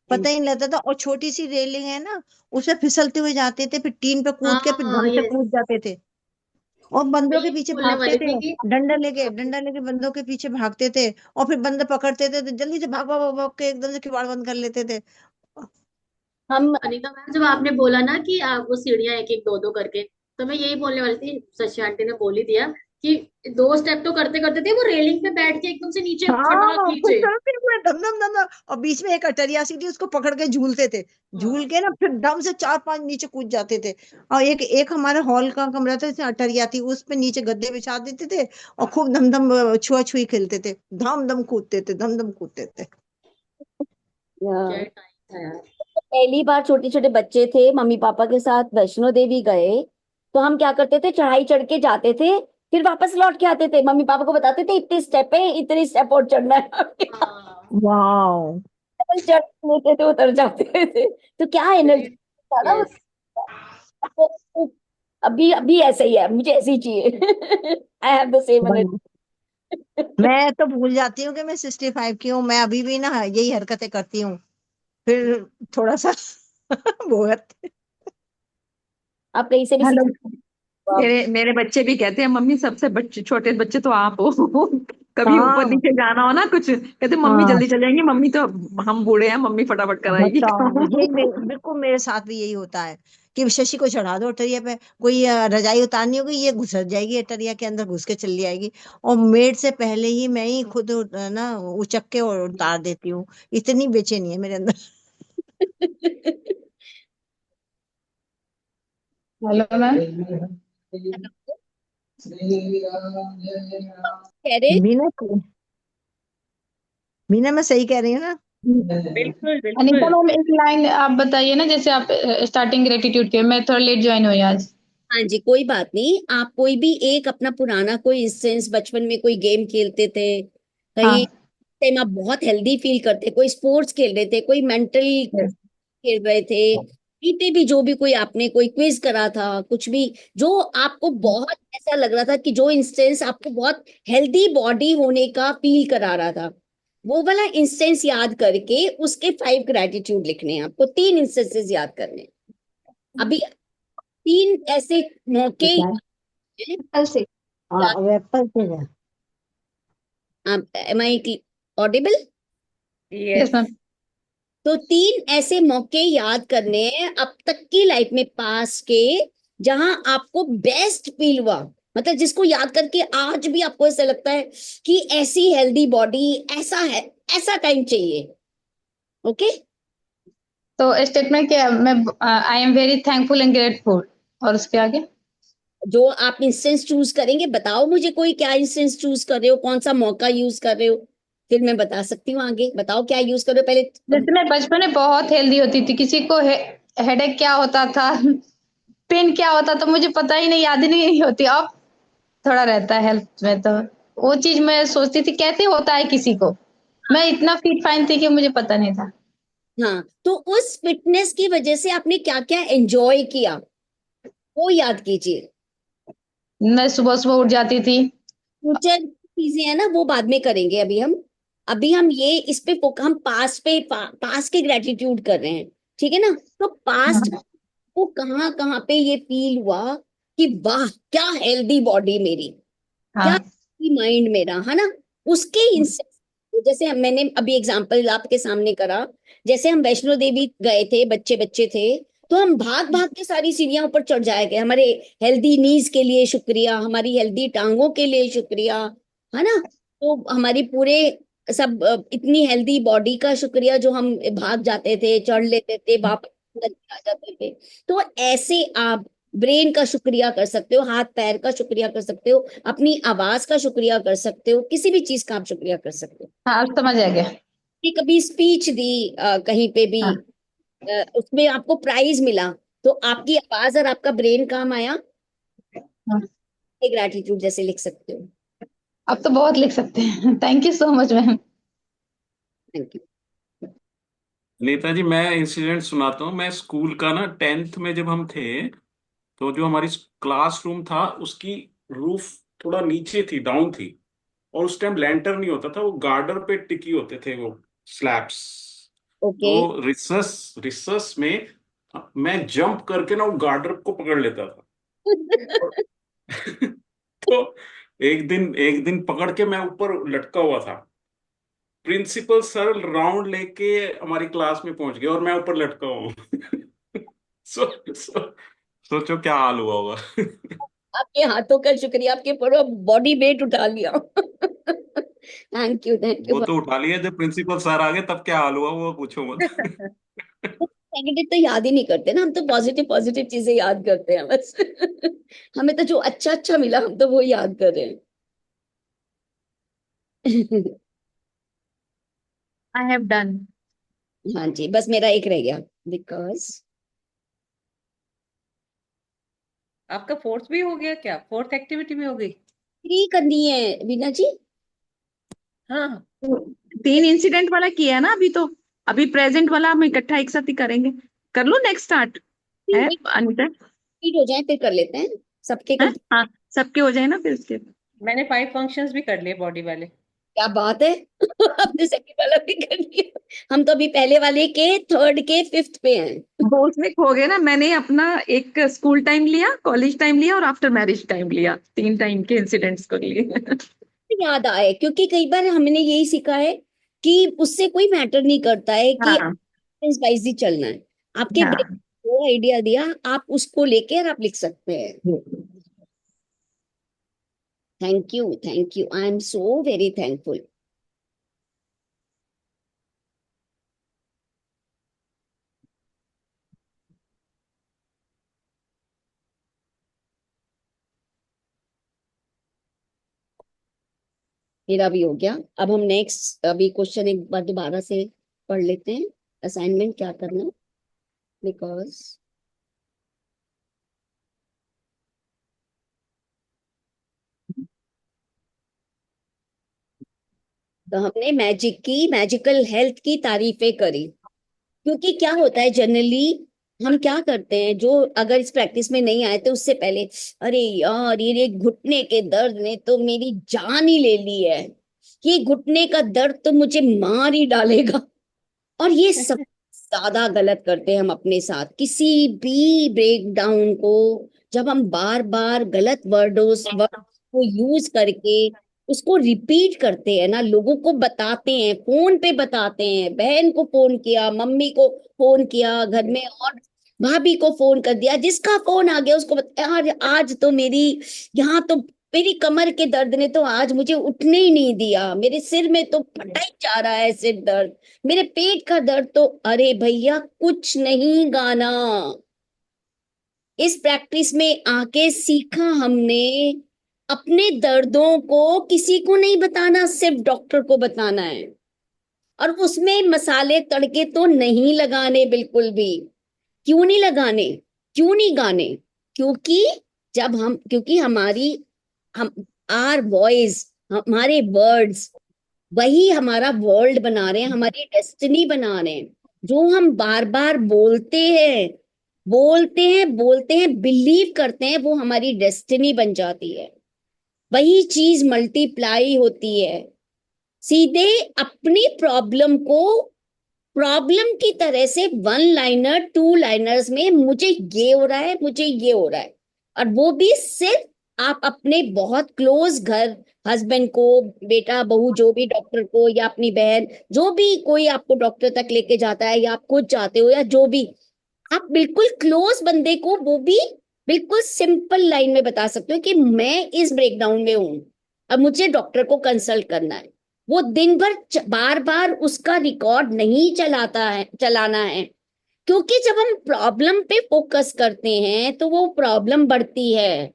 F: पता ही नहीं लगता था। और छोटी सी रेलिंग है ना, उसपे फिसलते हुए जाते थे, फिर टीन पे कूद के फिर
C: हाँ
F: धम से
C: ये
F: कूद जाते थे। और बंदों के
C: यही
F: पीछे
C: बोलने
F: भागते
C: वाली
F: थे,
C: थी कि
F: डंडा लेके बंदों के पीछे भागते थे। और फिर बंदे पकड़ते थे तो जल्दी से भाग भाग भाग भाग के एकदम से किवाड़ बंद कर लेते थे।
B: हम
C: अनीता मैम, जब आपने बोला ना कि आप वो सीढ़ियां एक एक दो दो करके, तो मैं यही बोलने वाली थी, शशि आंटी ने बोल ही दिया कि 2 स्टेप तो करते करते थे वो रेलिंग पे बैठ के एकदम से नीचे खटाक
F: हाँ, फिर
C: नीचे।
F: चलते हुए धम धम धम धम। और बीच में एक अटरिया सी थी, उसको पकड़ के झूलते थे। झूल
C: हाँ
F: के ना फिर दम से 4 5 नीचे कूद जाते थे। और एक एक हमारे हॉल का कमरा था, जिसमें अटरिया थी, उस पे नीचे गद्दे बिछा देते थे। और खूब धम धम छुआ छुई खेलते थे, धम धम कूदते थे, धम धम कूदते थे।
C: क्या टाइम था यार।
B: पहली बार छोटे छोटे बच्चे थे, मम्मी पापा के साथ वैष्णो देवी गए, तो हम क्या करते थे, चढ़ाई चढ़ के जाते थे, फिर वापस लौट के आते थे, मम्मी पापा को बताते थे इतने स्टेप है, इतने स्टेप और चढ़ना है।
C: हाँ
B: चढ़ लेते थे, उतर जाते थे। तो क्या एनर्जी
C: ग्रेट।
B: था ना
C: यस।
B: वो। अभी अभी ऐसे ही है, मुझे ऐसे ही चाहिए। आई हैव द सेम
F: बन-
B: एनर्जी।
F: मैं तो भूल जाती हूँ कि मैं 65 की हूँ। मैं अभी भी ना यही हरकतें करती हूँ। फिर थोड़ा सा वो है।
B: आप कहीं से भी सीख
F: हेलो।
B: सकते
A: मेरे मेरे बच्चे भी कहते हैं मम्मी सबसे बच्चे छोटे बच्चे तो आप हो। कभी ऊपर
F: हाँ
A: नीचे जाना हो ना कुछ कहते मम्मी
F: हाँ
A: जल्दी चल जाएंगी, मम्मी तो हम बूढ़े हैं, मम्मी फटाफट कराएगी
F: बताओ,
A: काम।
F: बिल्कुल मेरे साथ भी यही होता है कि शशि को चढ़ा दो टरिया पे, कोई रजाई उतारनी होगी, ये घुस जाएगी टरिया के अंदर, घुस के चली आएगी। और मेड से पहले ही मैं ही खुद ना उचक के और उतार देती हूँ, इतनी बेचैनी है मेरे अंदर।
H: Hello ma'am.
B: कह रहे
F: मीना, मीना मैं सही कह रही हूँ ना?
A: बिल्कुल
H: अनीता
A: बिल्कुल।
H: मैम, एक लाइन आप बताइए ना, जैसे आप स्टार्टिंग ग्रेटिट्यूड के, मैं थोड़ा लेट ज्वाइन हुई आज।
B: हाँ जी, कोई बात नहीं। आप कोई भी एक अपना पुराना कोई इंस्टेंस, बचपन में कोई गेम खेलते थे, कहीं
H: हाँ।
B: टाइम आप बहुत हेल्दी फील करते, कोई स्पोर्ट्स खेल रहे थे, कोई मेंटल
H: yes।
B: खेल रहे थे, जीते भी, जो भी कोई आपने कोई क्विज करा था, कुछ भी, जो आपको बहुत ऐसा लग रहा था कि जो इंस्टेंस आपको बहुत हेल्दी बॉडी होने का फील करा रहा था, वो वाला इंस्टेंस याद करके उसके 5 ग्रेटिट्यूड लिखने हैं आपको। 3 इंस्टेंसेस याद करने हैं। अभी 3 ऐसे मौके
F: ठीक है।
B: हैं।
H: कल से।
F: हाँ अब एप्पल से है।
B: Am I audible?
H: Yes
A: yes.
H: Ma'am.
B: तो 3 ऐसे मौके याद करने हैं अब तक की लाइफ में, पास के, जहां आपको बेस्ट फील हुआ, मतलब जिसको याद करके आज भी आपको ऐसा लगता है कि ऐसी हेल्दी बॉडी, ऐसा है, ऐसा टाइम चाहिए। ओके।
H: तो स्टेटमेंट क्या है? मैं I am very thankful and grateful, और उसके आगे?
B: जो आप इंस्टेंस चूज करेंगे, बताओ मुझे कोई क्या इंस्टेंस चूज कर रहे हो, कौन सा मौका यूज कर रहे हो, फिर मैं बता सकती हूँ आगे। बताओ क्या यूज कर रहे हो पहले।
H: जैसे मैं बचपन में बहुत हेल्दी होती थी, किसी को हेडेक क्या होता था, पेन क्या होता था, मुझे पता ही नहीं, याद ही नहीं होती। अब थोड़ा रहता है हेल्थ में, तो वो चीज मैं सोचती थी कैसे होता है किसी को। मैं इतना फिट फाइन थी कि मुझे पता नहीं था।
B: हाँ, तो उस फिटनेस की वजह से आपने क्या क्या एंजॉय किया, वो याद कीजिए।
H: मैं सुबह सुबह उठ जाती थी।
B: फ्यूचर चीजें हैं ना, वो बाद में करेंगे। अभी हम ये इस पे हम पास के ग्रेटिट्यूड कर रहे हैं, ठीक है ना? तो पास्ट
H: हाँ।
B: को कहाँ कहाँ पे ये फील हुआ कि वाह क्या हेल्दी बॉडी मेरी, क्या
H: हाँ।
B: माइंड मेरा, है ना? उसके इंस्टेंस, जैसे मैंने अभी एग्जांपल आपके सामने करा, जैसे हम वैष्णो देवी गए थे, बच्चे बच्चे थे, तो हम भाग भाग के सारी सीढ़ियां ऊपर चढ़ जाए गए। हमारे हेल्दी नीज के लिए शुक्रिया, हमारी हेल्दी टांगों के लिए शुक्रिया, है ना? तो हमारी पूरे सब इतनी हेल्दी बॉडी का शुक्रिया, जो हम भाग जाते थे, चढ़ लेते थे, वापस अंदर आ जाते थे। तो ऐसे आप ब्रेन का शुक्रिया कर सकते हो, हाथ पैर का शुक्रिया कर सकते हो, अपनी आवाज का शुक्रिया कर सकते हो, किसी भी चीज का आप शुक्रिया कर सकते हो।
H: हाँ, अब समझ आ गया।
B: कि कभी स्पीच दी कहीं पे भी,
H: हाँ।
B: उसमें आपको प्राइज मिला, तो आपकी आवाज और आपका ब्रेन काम आया,
H: हाँ।
B: ग्रैटिट्यूड जैसे लिख सकते हो।
H: अब तो बहुत लिख सकते हैं। Thank you so much ma'am.
B: Thank you.
I: Netaji, मैं इंसिडेंट सुनाता हूँ। मैं स्कूल का ना 10th में जब हम थे, तो जो हमारी क्लासरूम था उसकी रूफ थोड़ा नीचे थी, डाउन थी। और उस टाइम लैंटर नहीं होता था, वो गार्डर पे टिकी होते थे वो स्लैब्स।
B: ओके।
I: तो रिसर्च रिसर्च में मैं जंप करके ना वो गार्डर को पकड़ लेता था। और तो एक दिन पकड़ के मैं ऊपर लटका हुआ था। प्रिंसिपल सर राउंड लेके हमारी क्लास में पहुंच गए और मैं ऊपर लटका हूँ। सोचो क्या हाल हुआ होगा।
B: आपके हाथों का शुक्रिया, आपके पूरा बॉडी वेट उठा लिया। थैंक यू
I: वो तो उठा लिया, जब प्रिंसिपल सर आ गए तब क्या हाल हुआ वो पूछो मत।
B: नेगेटिव तो याद ही नहीं करते ना, हम तो पॉजिटिव पॉजिटिव चीजें याद करते हैं बस। हमें तो जो अच्छा अच्छा मिला, हम तो वो याद कर रहे हैं।
A: I have done.
B: हाँ जी, बस मेरा एक रह गया, बिकॉज
D: आपका फोर्थ भी हो गया क्या? फोर्थ एक्टिविटी भी हो गई?
B: 3 करनी है वीना जी।
D: हाँ।
A: 3 इंसिडेंट वाला किया है ना अभी तो, अभी प्रेजेंट वाला हम इकट्ठा एक साथ ही करेंगे। कर लो नेक्स्ट स्टार्ट है
B: एक
A: अनिता।
B: कंप्लीट हो जाए फिर कर लेते हैं सबके
A: है
B: कंप्लीट।
A: हाँ, सबके हो जाए ना फिर उसके।
D: मैंने 5 फंक्शंस भी कर लिए बॉडी वाले।
B: क्या बात है। आपने सेकंड वाला भी कर लिया। हम तो अभी पहले वाले के थर्ड के फिफ्थ पे हैं।
A: वो उसमें खो गए ना। मैंने अपना एक स्कूल टाइम लिया, कॉलेज टाइम लिया और आफ्टर मैरिज टाइम लिया, 3 टाइम के इंसिडेंट्स को लिए।
B: याद आए, क्योंकि कई बार हमने यही सीखा है कि उससे कोई मैटर नहीं करता है कि
A: हाँ
B: वाइज ही चलना है। आपके ब्रेन
A: हाँ।
B: को आइडिया दिया, आप उसको लेके और आप लिख सकते हैं। Thank you, I am so very thankful. मेरा भी हो गया। अब हम नेक्स्ट अभी क्वेश्चन एक बार दोबारा से पढ़ लेते हैं, असाइनमेंट क्या करना, बिकॉज तो हमने मैजिक की, मैजिकल हेल्थ की तारीफें करी। क्योंकि क्या होता है जनरली, हम क्या करते हैं, जो अगर इस प्रैक्टिस में नहीं आए तो उससे पहले, अरे यार ये घुटने के दर्द ने तो मेरी जान ही ले ली है, ये घुटने का दर्द तो मुझे मार ही डालेगा। और ये सब ज्यादा गलत करते हैं हम अपने साथ। किसी भी ब्रेक डाउन को जब हम बार बार गलत वर्ड को यूज करके उसको रिपीट करते हैं ना, लोगों को बताते हैं, फोन पे बताते हैं, बहन को फोन किया, मम्मी को फोन किया घर में, और भाभी को फोन कर दिया, जिसका फोन आ गया उसको बताया, यार आज तो मेरी यहाँ तो मेरी कमर के दर्द ने तो आज मुझे उठने ही नहीं दिया, मेरे सिर में तो फटा ही जा रहा है सिर दर्द, मेरे पेट का दर्द तो, अरे भैया कुछ नहीं गाना। इस प्रैक्टिस में आके सीखा हमने, अपने दर्दों को किसी को नहीं बताना, सिर्फ डॉक्टर को बताना है। और उसमें मसाले तड़के तो नहीं लगाने बिल्कुल भी। क्यों नहीं लगाने, क्यों नहीं गाने? क्योंकि क्योंकि हम आर वॉइस, हमारे वर्ड्स वही हमारा वर्ल्ड बना रहे हैं, हमारी डेस्टिनी बना रहे हैं। जो हम बार बार बोलते हैं, बिलीव करते हैं, वो हमारी डेस्टिनी बन जाती है। वही चीज मल्टीप्लाई होती है। सीधे अपनी प्रॉब्लम को प्रॉब्लम की तरह से वन लाइनर, टू लाइनर्स में, मुझे ये हो रहा है, मुझे ये हो रहा है, और वो भी सिर्फ आप अपने बहुत क्लोज घर, हस्बैंड को, बेटा बहू जो भी डॉक्टर को, या अपनी बहन, जो भी कोई आपको डॉक्टर तक लेके जाता है, या आप खुद जाते हो, या जो भी, आप बिल्कुल क्लोज बंदे को वो भी बिल्कुल सिंपल लाइन में बता सकते हो कि मैं इस ब्रेकडाउन में हूं, अब मुझे डॉक्टर को कंसल्ट करना है। वो दिन भर बार बार उसका रिकॉर्ड नहीं चलाना है। क्योंकि जब हम प्रॉब्लम पे फोकस करते हैं तो वो प्रॉब्लम बढ़ती है,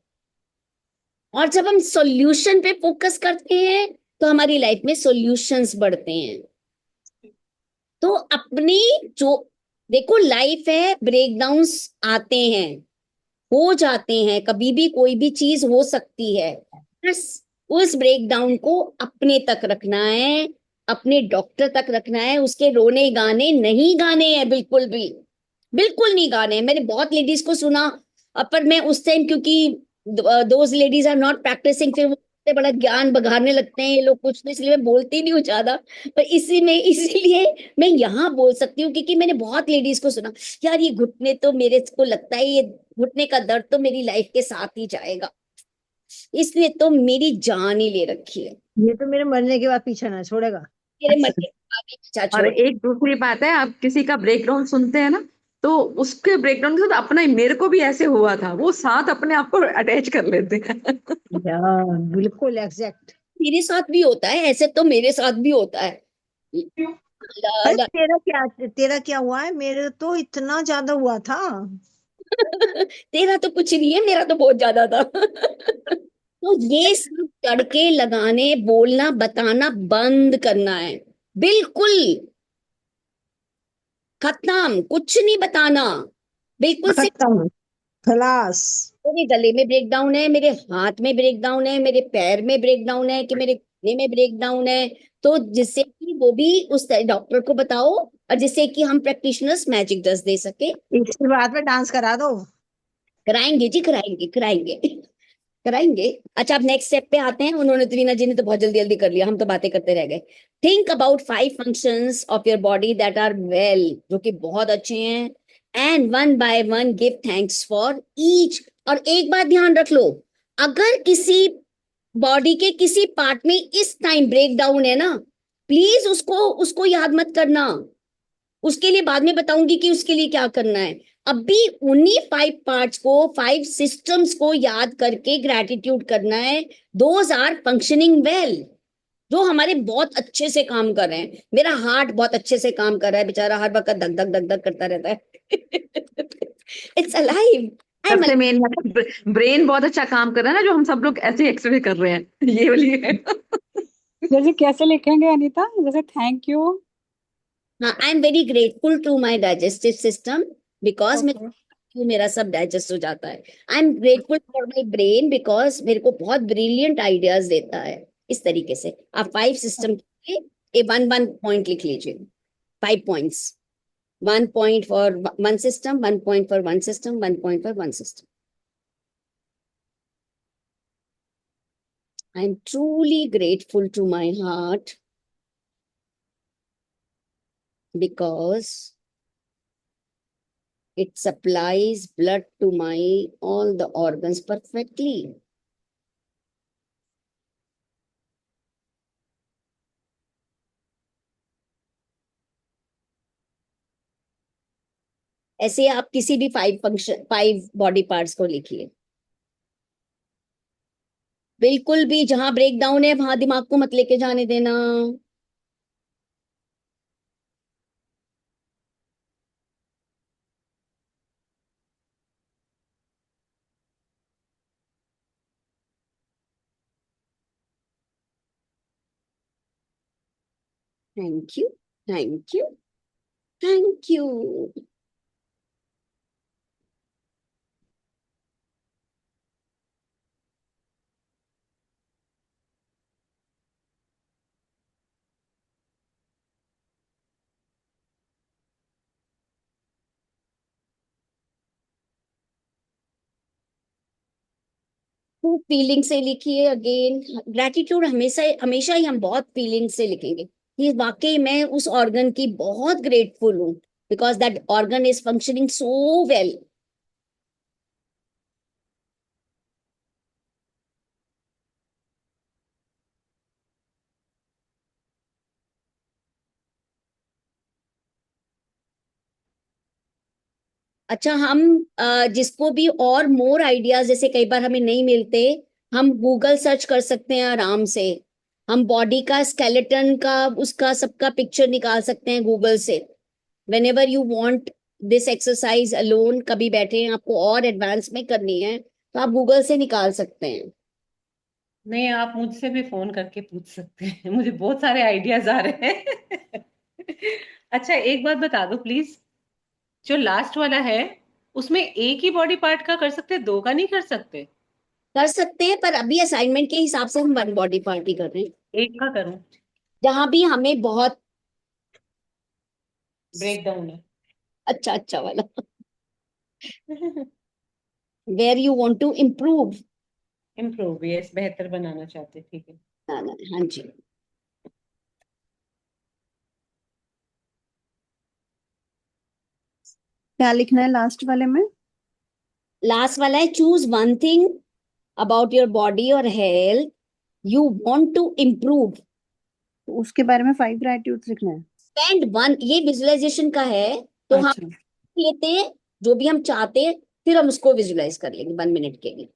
B: और जब हम सॉल्यूशन पे फोकस करते हैं तो हमारी लाइफ में सॉल्यूशंस बढ़ते हैं। तो अपनी जो, देखो लाइफ है, ब्रेकडाउन्स आते हैं, हो जाते हैं, कभी भी कोई भी चीज हो सकती है। बस उस ब्रेकडाउन को अपने तक रखना है, अपने डॉक्टर तक रखना है। उसके रोने गाने नहीं गाने हैं, बिल्कुल भी, बिल्कुल नहीं गाने हैं। मैंने बहुत लेडीज को सुना, पर मैं उस टाइम, क्योंकि those ladies are not practicing, फिर वो बड़ा ज्ञान बघारने लगते हैं ये लोग, कुछ तो, इसलिए मैं बोलती नहीं हूँ ज्यादा। पर इसीलिए मैं यहाँ बोल सकती हूँ, क्योंकि मैंने बहुत लेडीज को सुना, यार ये घुटने तो, मेरे को लगता है ये घुटने का दर्द तो मेरी लाइफ के साथ ही जाएगा, इसने तो मेरी जान ही ले रखी है,
F: ये तो मेरे मरने के बाद पीछा ना छोड़ेगा।
B: मेरे मन के आगे पीछा
A: और
B: छोड़।
A: एक दूसरी बात है, आप किसी का ब्रेकडाउन सुनते हैं ना, तो उसके ब्रेकडाउन के साथ अपना ही, मेरे को भी ऐसे हुआ था, वो साथ अपने आप को अटैच कर लेते हैं।
F: यार बिल्कुल एग्जैक्ट।
B: मेरे साथ भी होता है ऐसे, तो मेरे साथ भी होता है।
F: अरे तेरा क्या हुआ है? मेरे तो इतना ज्यादा हुआ था।
B: तेरा तो कुछ नहीं है, मेरा तो बहुत ज्यादा था। तो ये सब तड़के लगाने, बोलना बताना बंद करना है, बिल्कुल खत्म, कुछ नहीं बताना, बिल्कुल से।
F: खत्म, खलास।
B: मेरे गले में ब्रेक डाउन है, मेरे हाथ में ब्रेक डाउन है, मेरे पैर में ब्रेक डाउन है, कि मेरे घुटने में ब्रेक डाउन है, तो जिससे कि वो भी उस डॉक्टर को बताओ, और जिससे कि हम प्रैक्टिशनर्स मैजिक दस दे सके।
F: इसकी बात पे डांस करा दो।
B: कराएंगे जी, कराएंगे कराएंगे। कराएंगे। अच्छा, अब नेक्स्ट स्टेप पे आते हैं। उन्होंने तो, रीना जी ने तो बहुत जल्दी जल्दी कर लिया, हम तो बातें करते रह गए। Think about 5 functions of your body that are well, जो कि बहुत अच्छे हैं, and one by one give thanks for each. और एक बात ध्यान रख लो, अगर किसी बॉडी के किसी पार्ट में इस टाइम ब्रेक डाउन है ना, प्लीज उसको उसको याद मत करना। उसके लिए बाद में बताऊंगी कि उसके लिए क्या करना है। अभी उन्हीं 5 पार्ट्स को, 5 सिस्टम्स को याद करके ग्रेटिट्यूड करना है। दोज आर फंक्शनिंग वेल, जो हमारे बहुत अच्छे से काम कर रहे हैं। मेरा हार्ट बहुत अच्छे से काम कर रहा है, बेचारा हर वक्त धक धक धक धक करता रहता है। It's alive, I am.
A: सबसे मेन ब्रेन बहुत अच्छा काम कर रहा है ना, जो हम सब लोग ऐसे एक्सरे कर रहे हैं, ये वाली है।
G: जैसे कैसे लिखेंगे अनीता, जैसे thank you?
B: I am very grateful to my digestive system, because
G: okay.
B: मेरा सब डाइजेस्ट हो जाता है। I am grateful for my brain, because मेरे को बहुत ब्रिलियंट आइडियाज देता है। इस तरीके से आप 5 सिस्टम के ए वन वन पॉइंट लिख लीजिए। 5 points, 1 point for 1 system, 1 point for 1 system, 1 point for 1 system. I am truly grateful to my heart, because it supplies blood to my all the organs perfectly. ऐसे आप किसी भी 5 function, 5 body parts को लिखिए। बिल्कुल भी जहां ब्रेक डाउन है वहां दिमाग को मत लेके जाने देना। Thank you, thank you, thank you. खूब फीलिंग से लिखिए अगेन। ग्रेटिट्यूड हमेशा हमेशा ही हम बहुत फीलिंग से लिखेंगे कि वाकई मैं उस ऑर्गन की बहुत ग्रेटफुल हूँ, because that organ is functioning so well. अच्छा, हम जिसको भी और मोर आइडियाज, जैसे कई बार हमें नहीं मिलते, हम गूगल सर्च कर सकते हैं आराम से। हम बॉडी का स्केलेटन का, उसका सबका पिक्चर निकाल सकते हैं गूगल से। When ever you want this exercise alone, कभी बैठे हैं आपको और एडवांस में करनी है, तो आप गूगल से निकाल सकते हैं।
D: नहीं, आप मुझसे भी फोन करके पूछ सकते हैं। मुझे बहुत सारे आइडियाज आ रहे हैं। अच्छा, एक बात बता दो प्लीज, जो लास्ट वाला है उसमें एक ही बॉडी पार्ट का कर सकते हैं, दो का नहीं कर सकते?
B: कर सकते हैं, पर अभी असाइनमेंट के हिसाब से हम वन बॉडी पार्ट ही कर रहे हैं।
D: एक का करूं?
B: जहां भी हमें बहुत
D: ब्रेक डाउन है।
B: अच्छा अच्छा वाला, where you want to improve.
D: Improve, yes, बेहतर बनाना चाहते हैं, ठीक है।
B: हाँ जी।
E: क्या लिखना है लास्ट वाले में?
B: लास्ट वाला है, choose one thing about your body और health you want to improve.
E: तो उसके बारे में 5 ग्रेटिट्यूड्स लिखना है?
B: स्पेंड वन, ये विजुअलाइजेशन का है, तो हम
E: अच्छा।
B: लेते हैं जो भी हम चाहते हैं, फिर हम उसको विजुअलाइज कर लेंगे 1 मिनट के लिए।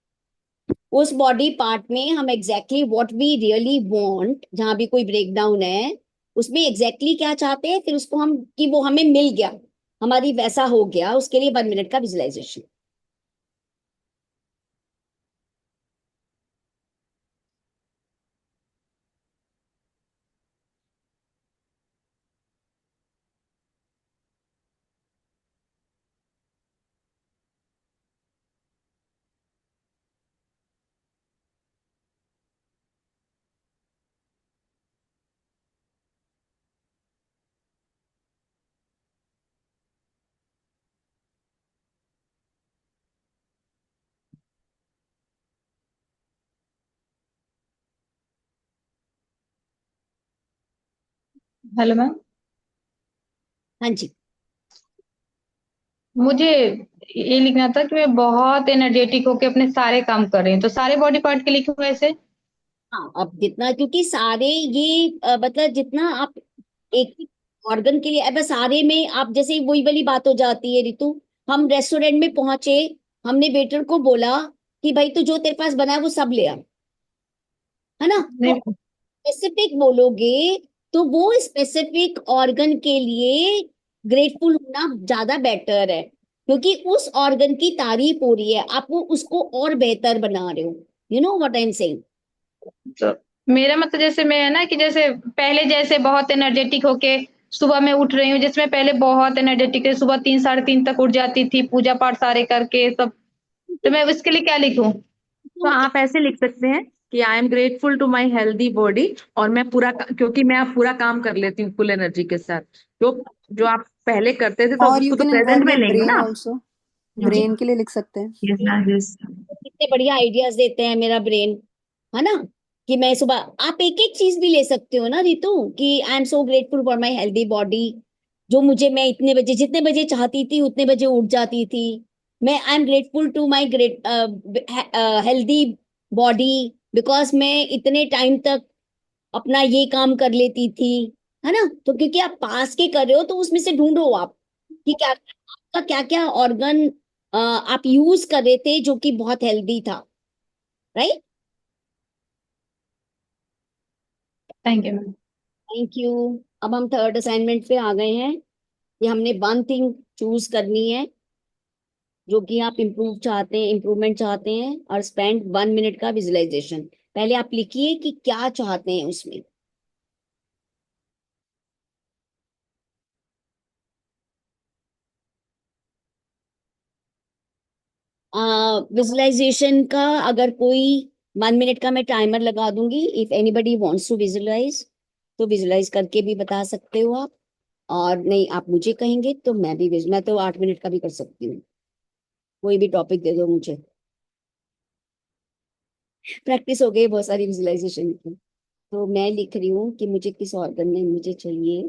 B: उस बॉडी पार्ट में हम exactly what we really want, जहां भी कोई ब्रेक डाउन है उसमें एग्जैक्टली क्या चाहते हैं, फिर उसको हम, कि वो हमें मिल गया, हमारी वैसा हो गया, उसके लिए 1 मिनट का विजुअलाइजेशन।
H: Hello ma'am.
B: हाँ जी।
H: मुझे ये लिखना था कि मैं बहुत एनर्जेटिक होके अपने सारे काम कर रही हूँ, तो सारे बॉडी पार्ट के लिखूँ ऐसे?
B: हाँ, अब जितना, क्योंकि सारे ये मतलब जितना आप एक ऑर्गन के लिए, अब सारे में आप जैसे वही वाली बात हो जाती है रितु। हम रेस्टोरेंट में पहुंचे, हमने वेटर को बोला कि भाई तू जो तेरे पास बना है वो सब ले आ, है ना? तो
H: नहीं।
B: स्पेसिफिक बोलोगे तो वो स्पेसिफिक ऑर्गन के लिए ग्रेटफुल होना ज्यादा बेटर है, क्योंकि उस ऑर्गन की तारीफ हो रही है, आप वो उसको और बेहतर बना रहे हो। You know what I am saying?
H: तो मेरा मतलब जैसे मैं है ना कि जैसे पहले जैसे बहुत एनर्जेटिक होके सुबह में उठ रही हूँ, जिसमें पहले बहुत एनर्जेटिक है, सुबह 3 साढ़े 3 तक उठ जाती थी, पूजा पाठ सारे करके सब। तो मैं उसके लिए क्या लिखूं?
A: तो आप ऐसे लिख सकते हैं कि I am grateful to my healthy body, और मैं क्योंकि मैं अब पूरा काम कर लेती हूँ फुल एनर्जी के साथ। जो जो आप पहले करते थे तो
E: और यू
A: उसको तो
E: कैन
A: प्रेजेंट
E: इन्वॉल्व
A: में
E: योर
A: लेंगे
E: ब्रेन
A: ना।
E: ऑल्सो।
B: जी,
E: ब्रेन के लिए लिख सकते हैं।
A: Yes ma'am, yes.
B: कितने बढ़िया आइडियाज देते हैं मेरा ब्रेन, है ना? कि मैं सुबह, आप एक एक चीज भी ले सकते हो ना रितु, कि I am so grateful for my healthy body, जो मुझे, मैं इतने बजे, जितने बजे चाहती थी उतने बजे उठ जाती थी। मैं I am grateful to my great healthy body, because मैं इतने टाइम तक अपना ये काम कर लेती थी, है ना? तो क्योंकि आप पास के कर रहे हो तो उसमें से ढूंढो आप कि क्या आपका क्या क्या ऑर्गन आप यूज कर रहे थे जो कि बहुत हेल्दी था, right?
H: Thank you ma'am.
B: Thank you. अब हम थर्ड असाइनमेंट पे आ गए हैं। ये हमने वन थिंग चूज करनी है जो कि आप इम्प्रूवमेंट चाहते हैं, और स्पेंड 1 मिनट का विजुअलाइजेशन। पहले आप लिखिए कि क्या चाहते हैं उसमें। विजुअलाइजेशन का अगर कोई 1 मिनट का मैं टाइमर लगा दूंगी, if anybody wants to visualize तो विजुअलाइज करके भी बता सकते हो आप, और नहीं आप मुझे कहेंगे तो मैं तो 8 मिनट का भी कर सकती हूँ। कोई भी टॉपिक दे दो मुझे, प्रैक्टिस हो गई बहुत सारी विजुअलाइजेशन की। तो मैं लिख रही हूँ कि मुझे किस ऑर्गन में मुझे चाहिए।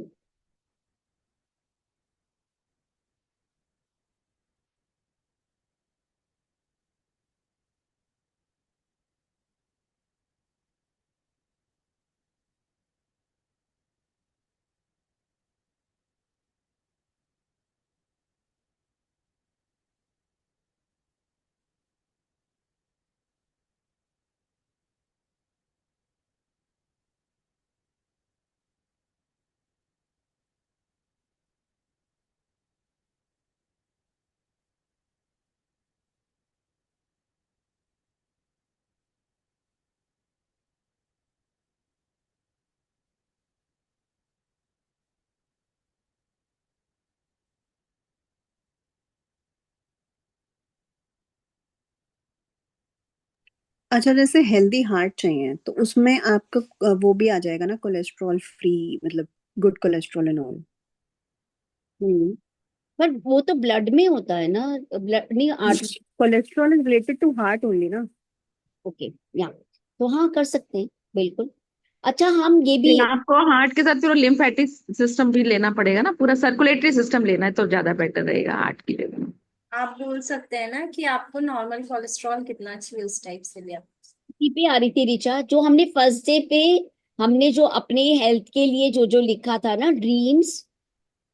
E: अच्छा, जैसे हेल्दी हार्ट चाहिए तो उसमें आपका वो भी आ जाएगा ना, कोलेस्ट्रॉल फ्री, मतलब गुड कोलेस्ट्रॉल एंड ऑल।
B: हम्म। पर वो तो ब्लड में होता है ना, ब्लड नहीं art.
E: Cholesterol is related to heart only ना।
B: ओके, या तो हाँ कर सकते हैं, बिल्कुल। अच्छा, हम ये भी,
A: लेकिन आपको हार्ट के साथ फिर लिम्फेटिक सिस्टम भी लेना पड़ेगा ना, पूरा सर्कुलेटरी सिस्टम लेना है तो ज्यादा बेटर रहेगा हार्ट के लिए।
J: आप बोल सकते हैं ना कि आपको नॉर्मल कोलेस्ट्रॉल कितना चाहिए, उस टाइप से भी आप।
B: इसी पे आ रही थी रिचा, जो हमने फर्स्ट डे पे, हमने जो अपने हेल्थ के लिए जो जो लिखा था ना ड्रीम्स,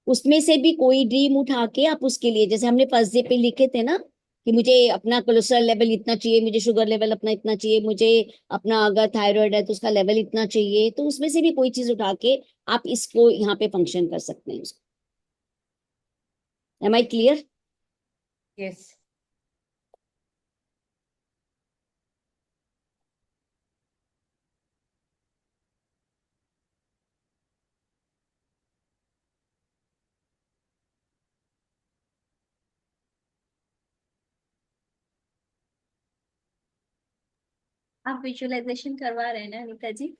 B: उसमें से भी कोई ड्रीम उठा के आप उसके लिए, जैसे हमने फर्स्ट डे पे लिखे थे ना कि मुझे अपना कोलेस्ट्रॉल लेवल इतना चाहिए, मुझे शुगर लेवल अपना इतना चाहिए, मुझे अपना अगर थायराइड है तो उसका लेवल इतना चाहिए, तो उसमें से भी कोई चीज उठा के आप इसको यहाँ पे फंक्शन कर सकते हैं। Am I clear?
D: यस।
J: आप विजुअलाइजेशन करवा रहे हैं ना अनीता जी?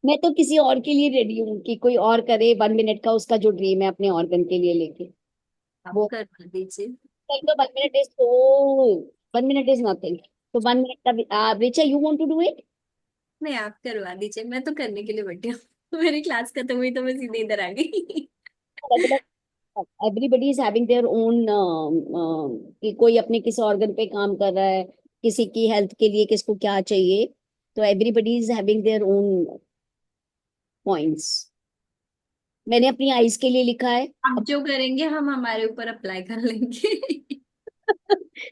B: मैं तो किसी और के लिए रेडी हूँ कि कोई और करे 1 मिनट का उसका जो ड्रीम है अपने ऑर्गन के लिए लेके
J: आप
B: वो।
J: करवा दीजिए।
B: तो 1 मिनट इज तो 1 मिनट इज नथिंग। तो 1 मिनट का Richa, you want to do it?
J: नहीं, आप करवा दीजिए, मैं तो करने के लिए बैठी हूँ। मेरी क्लास खत्म हुई तो मैं सीधे इधर आ गई।
B: Everybody is having their own, कि कोई अपने किसी ऑर्गन पे काम कर रहा है, किसी की हेल्थ के लिए किसको क्या चाहिए, तो everybody is having their own points. मैंने अपनी आईज के लिए लिखा है।
J: आप जो करेंगे हम हमारे ऊपर अप्लाई कर लेंगे।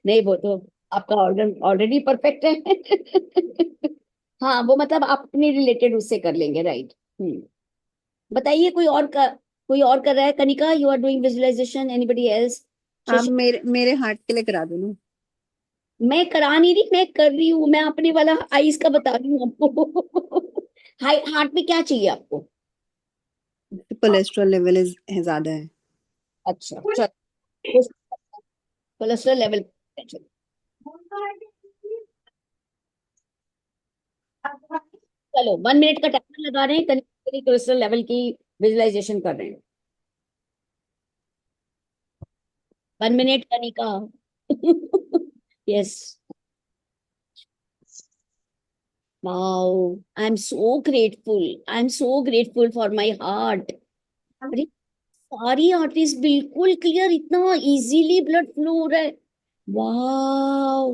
B: नहीं, वो तो आपका ऑर्गन ऑलरेडी परफेक्ट है। हाँ, वो मतलब आप अपने रिलेटेड उससे कर लेंगे, राइट। हम्म। बताइए, कोई और कर रहा है? Kanika, you are doing visualization, anybody else?
E: आप मेरे हार्ट के लिए करा दो ना।
B: मैं करा नहीं रही, मैं कर रही हूँ, मैं अपने वाला आइज का बता रही हूँ आपको। हाई हार्ट में क्या चाहिए आपको?
E: कोलेस्ट्रॉल लेवल है ज्यादा है।
B: अच्छा, चलो, कोलेस्ट्रॉल लेवल। चलो, 1 मिनट का टाइमर लगा रहे हैं, कोलेस्ट्रॉल लेवल की विजुअलाइजेशन कर रहे हैं। 1 minute, Kanika. Yes. Wow, I'm so grateful. I'm so grateful for my heart. अरे, सारी आर्टरीज बिल्कुल क्लियर, इतना इजीली ब्लड फ्लो हो रहा है। वाह,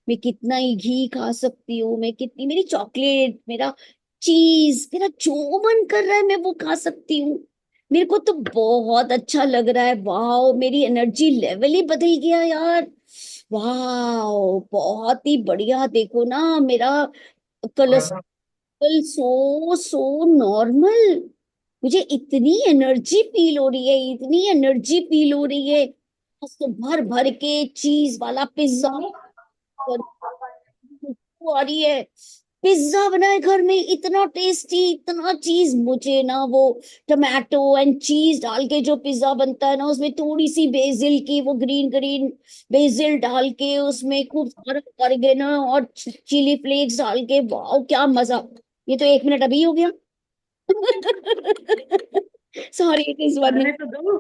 B: मैं कितना ही घी खा सकती हूँ, मैं कितनी, मेरी चॉकलेट, मेरा चीज, मेरा जो मन कर रहा है मैं वो खा सकती हूँ। मेरे को तो बहुत अच्छा लग रहा है। वाह, मेरी एनर्जी लेवल ही बदल गया यार। वाह, बहुत ही बढ़िया। देखो ना, मेरा कोलेस्ट्रॉल सो सो नॉर्मल। मुझे इतनी एनर्जी फील हो रही है, इतनी एनर्जी फील हो रही है। तो भर भर के चीज वाला पिज्जा आ रही है। पिज्जा बनाए घर में, इतना टेस्टी, इतना चीज। मुझे ना वो टमाटो एंड चीज डाल के जो पिज्जा बनता है ना, उसमें थोड़ी सी बेसिल की, वो ग्रीन ग्रीन बेसिल डाल के, उसमें खूब सारा ऑरिगेनो और चिली फ्लेक्स डाल के, वाह क्या मजा। ये तो 1 मिनट अभी हो गया। Sorry, it is 1 minute.
D: खाने तो दो।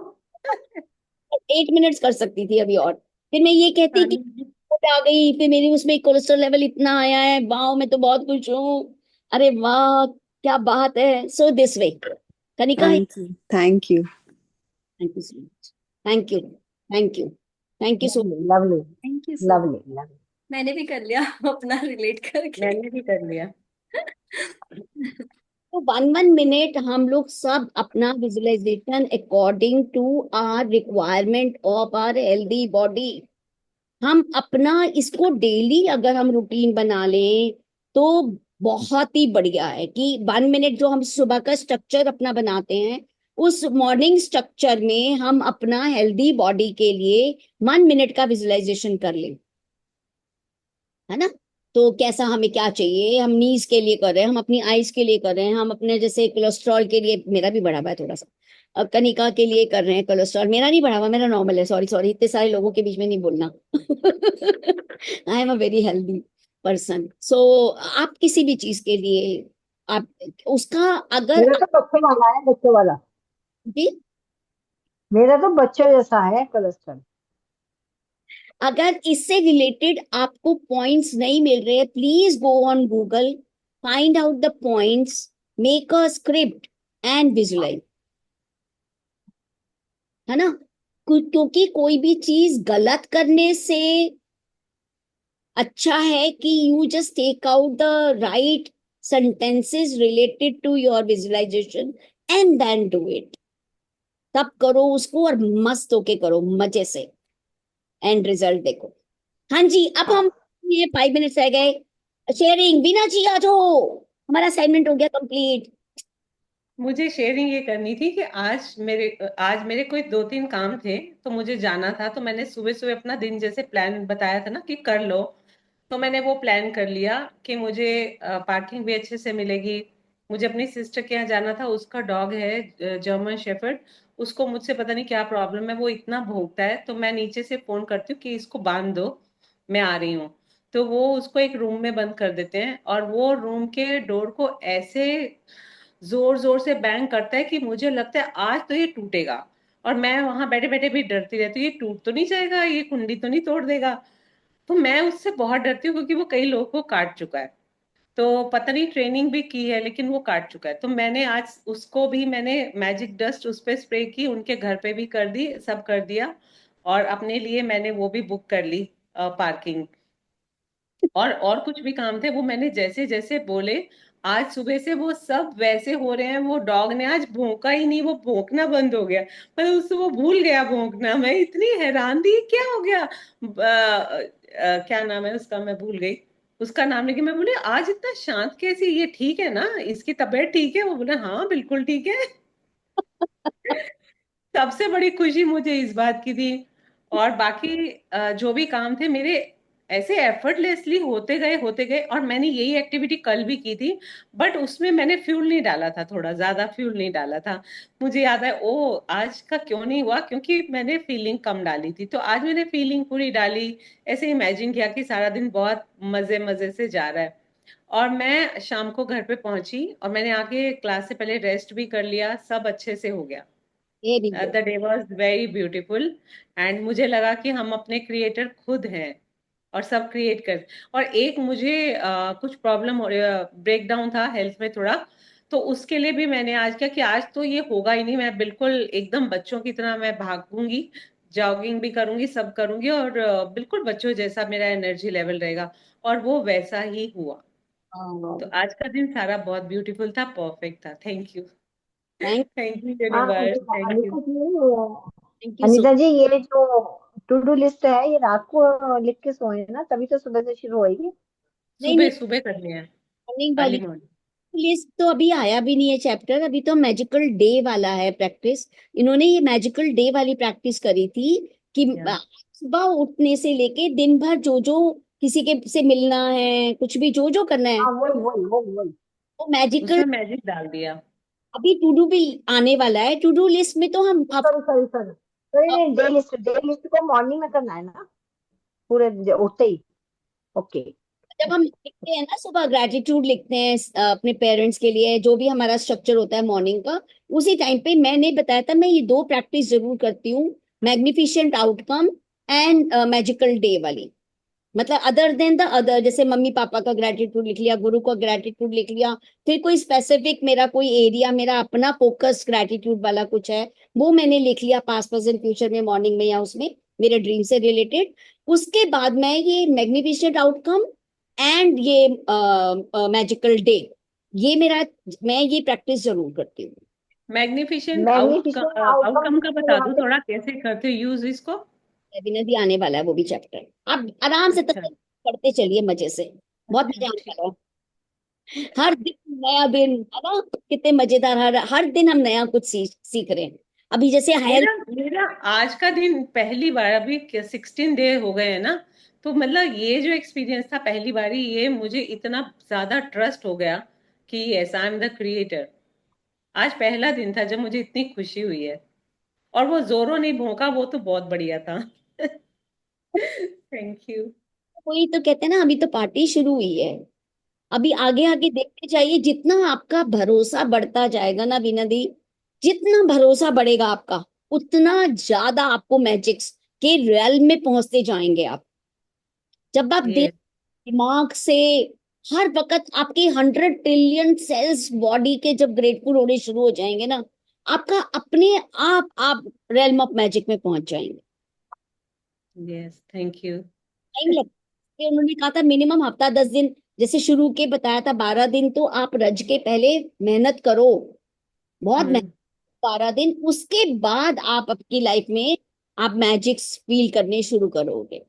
B: 8 मिनट्स कर सकती थी अभी और। फिर मैं ये कहती कि
D: खाने
B: रिपोर्ट आ गई, फिर मेरी उसमें कोलेस्ट्रॉल लेवल इतना आया है, वाह मैं तो बहुत खुश हूँ। अरे वाह, क्या बात है। सो दिस वे, कनिका है।
E: Thank you, thank you.
B: Thank you so much. Thank you, thank you, thank you so
F: lovely lovely
J: thank you so much.
F: Lovely lovely.
J: मैंने भी कर लिया अपना रिलेट करके।
D: मैंने भी कर लिया।
B: तो 1 1 मिनट हम लोग सब अपना visualization according to our requirement of our healthy body, हम अपना इसको डेली अगर हम रूटीन बना लें तो बहुत ही बढ़िया है। कि 1 मिनट जो हम सुबह का स्ट्रक्चर अपना बनाते हैं, उस मॉर्निंग स्ट्रक्चर में हम अपना हेल्दी बॉडी के लिए 1 मिनट का विजुअलाइजेशन कर लें, है ना। तो कैसा हमें क्या चाहिए, हम नीज के लिए कर रहे हैं, हम अपनी आईज के लिए कर रहे हैं, हम अपने जैसे कोलेस्ट्रॉल के लिए, मेरा भी बढ़ा हुआ है थोड़ा सा, कनिका के लिए कर रहे हैं कोलेस्ट्रॉल। मेरा नहीं बढ़ा हुआ, मेरा नॉर्मल है। सॉरी सॉरी, इतने सारे लोगों के बीच में नहीं बोलना। I am a very healthy person. So आप किसी भी चीज के लिए, आप उसका अगर
F: मेरा तो बच्चों वाला है, बच्चों वाला।
B: जी,
F: मेरा तो बच्चों जैसा है कोलेस्ट्रॉल।
B: अगर इससे रिलेटेड आपको पॉइंट्स नहीं मिल रहे, please go on Google, find out the points, make a script and visualize, है ना। क्योंकि कोई भी चीज गलत करने से अच्छा है कि you just take out the right sentences related to your visualization and then do it। तब करो उसको और मस्त होके करो, मजे से, एंड रिजल्ट देखो। हाँ जी, अब हम, ये 5 मिनट्स रह गए। शेयरिंग, बीना जी आ जाओ, हमारा असाइनमेंट हो गया कंप्लीट।
D: मुझे शेयरिंग ये करनी थी कि आज मेरे कोई 2 3 काम थे, तो मुझे जाना था। तो मैंने सुबह सुबह अपना दिन जैसे प्लान बताया था ना कि कर लो, तो मैंने वो प्लान कर लिया कि मुझे पार्किंग भी अच्छे से मिलेगी। मुझे अपनी सिस्टर के यहाँ जाना था, उसका डॉग है जर्मन शेफर्ड। उसको मुझसे पता नहीं क्या प्रॉब्लम है, वो इतना भौंकता है, तो मैं नीचे से फोन करती हूँ कि इसको बांध दो, मैं आ रही हूँ। तो वो उसको एक रूम में बंद कर देते हैं, और वो रूम के डोर को ऐसे जोर जोर से बैंग करता है कि मुझे लगता है आज तो ये टूटेगा। और मैं वहां बैठे बैठे भी डरती रहती हूँ, ये टूट तो नहीं जाएगा, ये कुंडी तो नहीं तोड़ देगा। तो मैं उससे बहुत डरती हूँ, क्योंकि वो कई लोगों को काट चुका है। तो पता नहीं ट्रेनिंग भी की है लेकिन वो काट चुका है। तो मैंने आज उसको भी मैंने मैजिक डस्ट उस पे स्प्रे की, उनके घर पे भी कर दी, सब कर दिया। और अपने लिए मैंने वो भी बुक कर ली पार्किंग। और कुछ भी काम थे वो मैंने जैसे जैसे बोले, आज सुबह से वो सब वैसे हो रहे हैं। वो डॉग ने आज भौंका ही नहीं, वो भौंकना बंद हो गया। मतलब उससे वो भूल गया भौंकना। मैं इतनी हैरान थी, क्या हो गया। क्या नाम है उसका, मैं भूल गई उसका नाम। लेकिन मैं बोले आज इतना शांत कैसे, ये ठीक है ना, इसकी तबीयत ठीक है? वो बोले हाँ बिल्कुल ठीक है। सबसे बड़ी खुशी मुझे इस बात की थी। और बाकी जो भी काम थे मेरे ऐसे एफर्टलेसली होते गए। और मैंने यही एक्टिविटी कल भी की थी, बट उसमें मैंने फ्यूल नहीं डाला था, थोड़ा ज्यादा फ्यूल नहीं डाला था। मुझे याद है ओ आज का क्यों नहीं हुआ, क्योंकि मैंने फीलिंग कम डाली थी। तो आज मैंने फीलिंग पूरी डाली, ऐसे इमेजिन किया कि सारा दिन बहुत मजे मजे से जा रहा है। और मैं शाम को घर पे पहुंची और मैंने आके क्लास से पहले रेस्ट भी कर लिया, सब अच्छे से हो गया।
B: Very
D: the day was very beautiful. And मुझे लगा कि हम अपने क्रिएटर खुद हैं और सब क्रिएट कर। और एक मुझे कुछ प्रॉब्लम ब्रेक डाउन था हेल्थ में थोड़ा। तो उसके लिए भी मैंने आज क्या कि आज तो ये होगा ही नहीं, मैं बिल्कुल एकदम बच्चों की तरह मैं भागूंगी, जॉगिंग भी करूंगी, सब करूंगी। और बिल्कुल बच्चों जैसा मेरा एनर्जी लेवल रहेगा। और वो वैसा ही हुआ। तो
B: गुड।
D: आज का दिन सारा बहुत ब्यूटीफुल था, परफेक्ट था। Thank you.
B: Thank
D: thank you
F: हाँ
D: universe, thank you.
F: Anita ji,
B: thank you so
F: Anita ji, ये जो टू डू लिस्ट है ये रात को लिख के सोए ना, तभी तो सुबह से शुरू होएगी।
B: नहीं
D: सुबह
B: नहीं,
D: सुबह करनी है,
B: मॉर्निंग
D: अर्ली
B: वाली
D: मॉर्निंग।
B: लिस्ट तो अभी आया भी नहीं है चैप्टर, अभी तो मैजिकल डे वाला है प्रैक्टिस। इन्होंने ये मैजिकल डे वाली प्रैक्टिस करी थी कि
D: या
B: सुबह उठने से लेके दिन भर जो जो किसी के से मिलना है, कुछ भी जो जो करना है
F: हाँ, वही वही वही वही।
B: वो मैजिकल।
D: उसमें मैजिक डाल दिया।
B: अभी टू डू भी आने वाला है, टू डू लिस्ट में तो हम
F: सॉरी सॉरी सॉरी, नहीं नहीं, डे लिस्ट को मॉर्निंग में करना है ना, पूरे उठते ही। ओके।
B: जब हम लिखते हैं ना सुबह ग्रेटिट्यूड लिखते हैं अपने पेरेंट्स के लिए, जो भी हमारा स्ट्रक्चर होता है मॉर्निंग का, उसी टाइम पे मैंने बताया था मैं ये दो प्रैक्टिस जरूर करती हूँ, magnificent outcome and magical day वाली। मतलब अदर देन द अदर, जैसे मम्मी पापा का ग्रेटिट्यूड लिख लिया, गुरु का ग्रेटिट्यूड लिख लिया, फिर कोई स्पेसिफिक मेरा कोई एरिया, मेरा अपना फोकस ग्रेटिट्यूड वाला कुछ है वो मैंने लिख लिया, पास्ट प्रेजेंट फ्यूचर में, मॉर्निंग में या उसमें मेरे ड्रीम से रिलेटेड। उसके बाद मैं ये मैग्निफिसेंट आउटकम एंड ये मैजिकल डे, ये मेरा, मैं ये प्रैक्टिस जरूर करती हूँ।
D: मैग्निफिसेंट
F: मैग्निफिसेंट आउटकम
D: आउटकम का
F: किसको
D: बता
F: यहाँ
D: दो
F: पे?
D: थोड़ा, कैसे करते यूज इसको।
B: अभी नदी आने वाला है वो भी चैप्टर, आप आराम से तक
D: अच्छा।
B: पढ़ते चलिए मजे से, बहुत
D: अच्छा
B: मजा आने
D: ठीक।
B: वाला है। हर दिन नया दिन है ना, कितने मजेदार, हर हर दिन हम नया कुछ सीख सीख रहे हैं। अभी जैसे हेल्थ।
D: मेरा मेरा आज का दिन पहली बार, अभी 16 डे हो गए हैं ना, तो मतलब ये जो एक्सपीरियंस था पहली बारी, ये मुझे इतना ज्यादा ट्रस्ट हो गया कि yes I am the creator. आज पहला दिन था जब मुझे इतनी खुशी हुई है। और वो जोरों नहीं भौंका, वो तो बहुत बढ़िया था। Thank you.
B: वही तो कहते हैं ना, अभी तो पार्टी शुरू हुई है, अभी आगे आगे देखते जाइए, जितना आपका भरोसा बढ़ता जाएगा ना बीना दी, जितना भरोसा बढ़ेगा आपका, उतना ज्यादा आपको मैजिक्स के रियल में पहुंचते जाएंगे आप। जब आप
D: यस।
B: दिमाग से हर वक्त आपके 100 ट्रिलियन सेल्स बॉडी के जब ग्रेटफुल होने शुरू हो जाएंगे ना, आपका अपने आप रेलम ऑफ मैजिक में पहुंच जाएंगे।
D: Yes thank you.
B: टाइम लगता है, उन्होंने कहा था मिनिमम हफ्ता 10 दिन, जैसे शुरू के बताया था 12 दिन, तो आप रज के पहले मेहनत करो, बहुत मेहनत,
D: हम्म।
B: 12 दिन, उसके बाद आप आपकी लाइफ में आप मैजिक्स फील करने शुरू करोगे।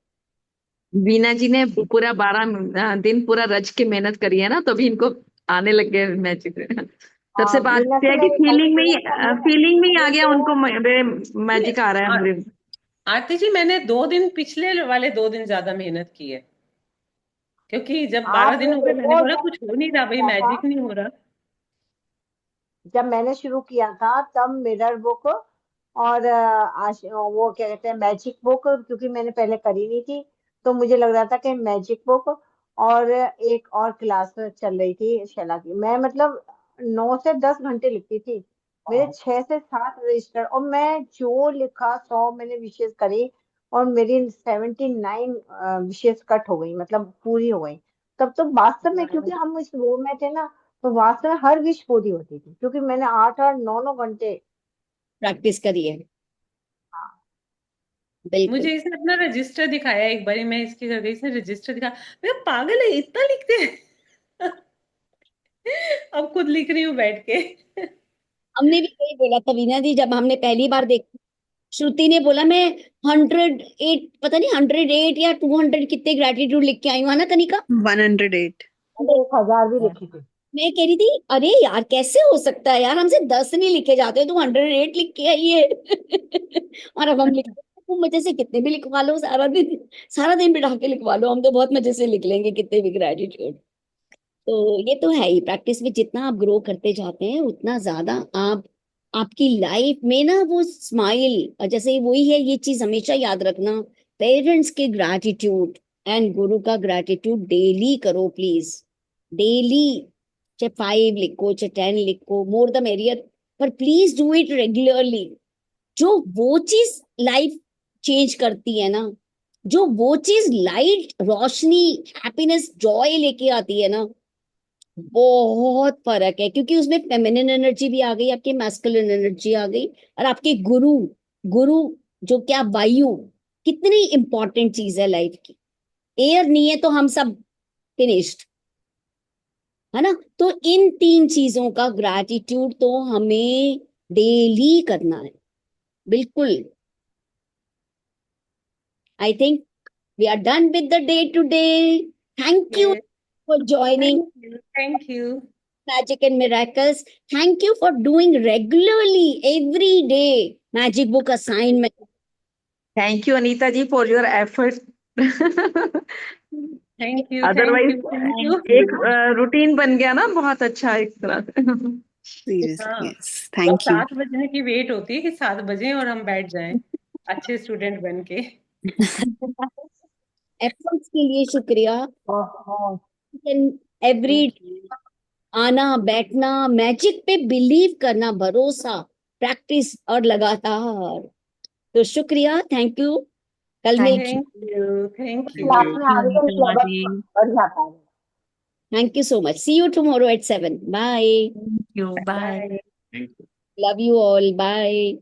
A: बीना जी ने पूरा 12 दिन पूरा रच के मेहनत करी है ना, तभी इनको आने लग गए मैजिक। सबसे बात
F: मीना
A: यह
F: से
A: है कि
F: मैंने कल
A: फीलिंग में ही आ
F: मैंने
A: गया
F: जो
A: उनको, मैजिक आ रहा है
D: आ-
A: हमारे।
D: आरती जी मैंने 2 दिन, पिछले वाले 2 दिन ज्यादा मेहनत की है, क्योंकि जब 12 दिन
F: आपने
D: हो गए मैंने
F: देखो
D: बोला
F: जब
D: कुछ हो नहीं रहा भाई,
F: किया था,
D: मैजिक नहीं हो रहा।
F: जब मैंने शुरू किया था तब मिरर बुक और वो क्या कहते हैं मैजिक बुक, क्योंकि मैंने पहले करी नहीं थी तो मुझे लग रहा था कि मैजिक बुक और एक और क्लास चल रही थी शैला की, मैं मतलब 9 से 10 घंटे लिखती थी, मेरे 6 से 7 रजिस्टर, और मैं जो लिखा 100 मैंने विशेष करी, और मेरी 79 विशेष कट हो गई, मतलब पूरी हो गई।
K: तब तो वास्तव में, क्योंकि हम इस वो में थे ना, तो वास्तव में हर विश पूरी होती थी, क्योंकि मैंने 8-8 9-9 घंटे।
B: प्रैक्टिस करी है,
K: हाँ,
B: बिल्कुल।
D: मुझे इसने अपना रजिस्टर दिखाया एक बारी, मैं इसकी कर गई, इसने रजिस्टर दिखाया, मैं पागल है इतना लिखते हैं। अब खुद लिख रही हूँ बैठ के।
B: हमने भी यही बोला था वीना दी, जब हमने पहली बार देखा, श्रुति ने बोला मैं 108, पता नहीं 108 या 200 कितने ग्रेटिट्यूड लिख के आई हूँ, है ना कनिका?
E: 108।
K: मैंने 1000 भी लिखी थी।
B: मैं कह रही थी अरे यार कैसे हो सकता है यार, हमसे 10 नहीं लिखे जाते, तो 108 लिख के आई है। और अब हम लिखते हैं, तुम मजे से कितने भी लिखवा लो, सारा दिन बिठा के लिखवा लो, हम तो बहुत मजे से लिख लेंगे कितने भी ग्रेटिट्यूड। तो ये तो है ही, प्रैक्टिस में जितना आप ग्रो करते जाते हैं उतना ज्यादा आप, आपकी लाइफ में ना वो स्माइल, जैसे वही है, ये चीज हमेशा याद रखना, पेरेंट्स के ग्रैटिट्यूड एंड गुरु का ग्रैटिट्यूड डेली करो प्लीज, डेली। चाहे 5 लिखो, चाहे 10 लिखो, मोर द मेरियर, पर प्लीज डू इट रेगुलरली। जो वो चीज लाइफ चेंज करती है ना, जो वो चीज लाइट, रोशनी, हैप्पीनेस, जॉय लेके आती है ना, बहुत फर्क है, क्योंकि उसमें फेमिनिन एनर्जी भी आ गई, आपकी मैस्कुलिन एनर्जी आ गई, और आपके गुरु, गुरु जो क्या वायु, कितनी इंपॉर्टेंट चीज है लाइफ की। एयर नहीं है तो हम सब फिनिश्ड, है ना? तो इन 3 चीजों का ग्रैटिट्यूड तो हमें डेली करना है, बिल्कुल। I think we are done with the day today. Thank you
D: Yes,
B: for joining
D: thank you, thank you.
B: Magic and Miracles. Thank you for doing regularly every day magic book assignment.
A: Thank you Anita ji for your effort.
D: Thank you, thank
A: otherwise
D: you, thank you.
A: एक routine बन गया ना, बहुत अच्छा एक तरह से।
E: Seriously,
D: हाँ,
E: यस,
D: अब
E: थैंक यू।
D: 7 बजने की वेट होती है कि 7 बजे और हम बैठ जाएं अच्छे स्टूडेंट बन के।
B: Efforts के लिए शुक्रिया।
K: बहुत।
B: एवरी आना बैठना, मैजिक पे बिलीव करना, भरोसा, प्रैक्टिस और लगातार। तो शुक्रिया, थैंक यू। कल मिल,
D: Thank you, thank
K: class
D: you.
K: में आ रही है, सिलेबस बढ़ जाता है।
B: Thank you so much. See you tomorrow at 7। Bye.
A: Thank you, bye.
D: Bye.
I: Thank you.
B: Love you all, bye.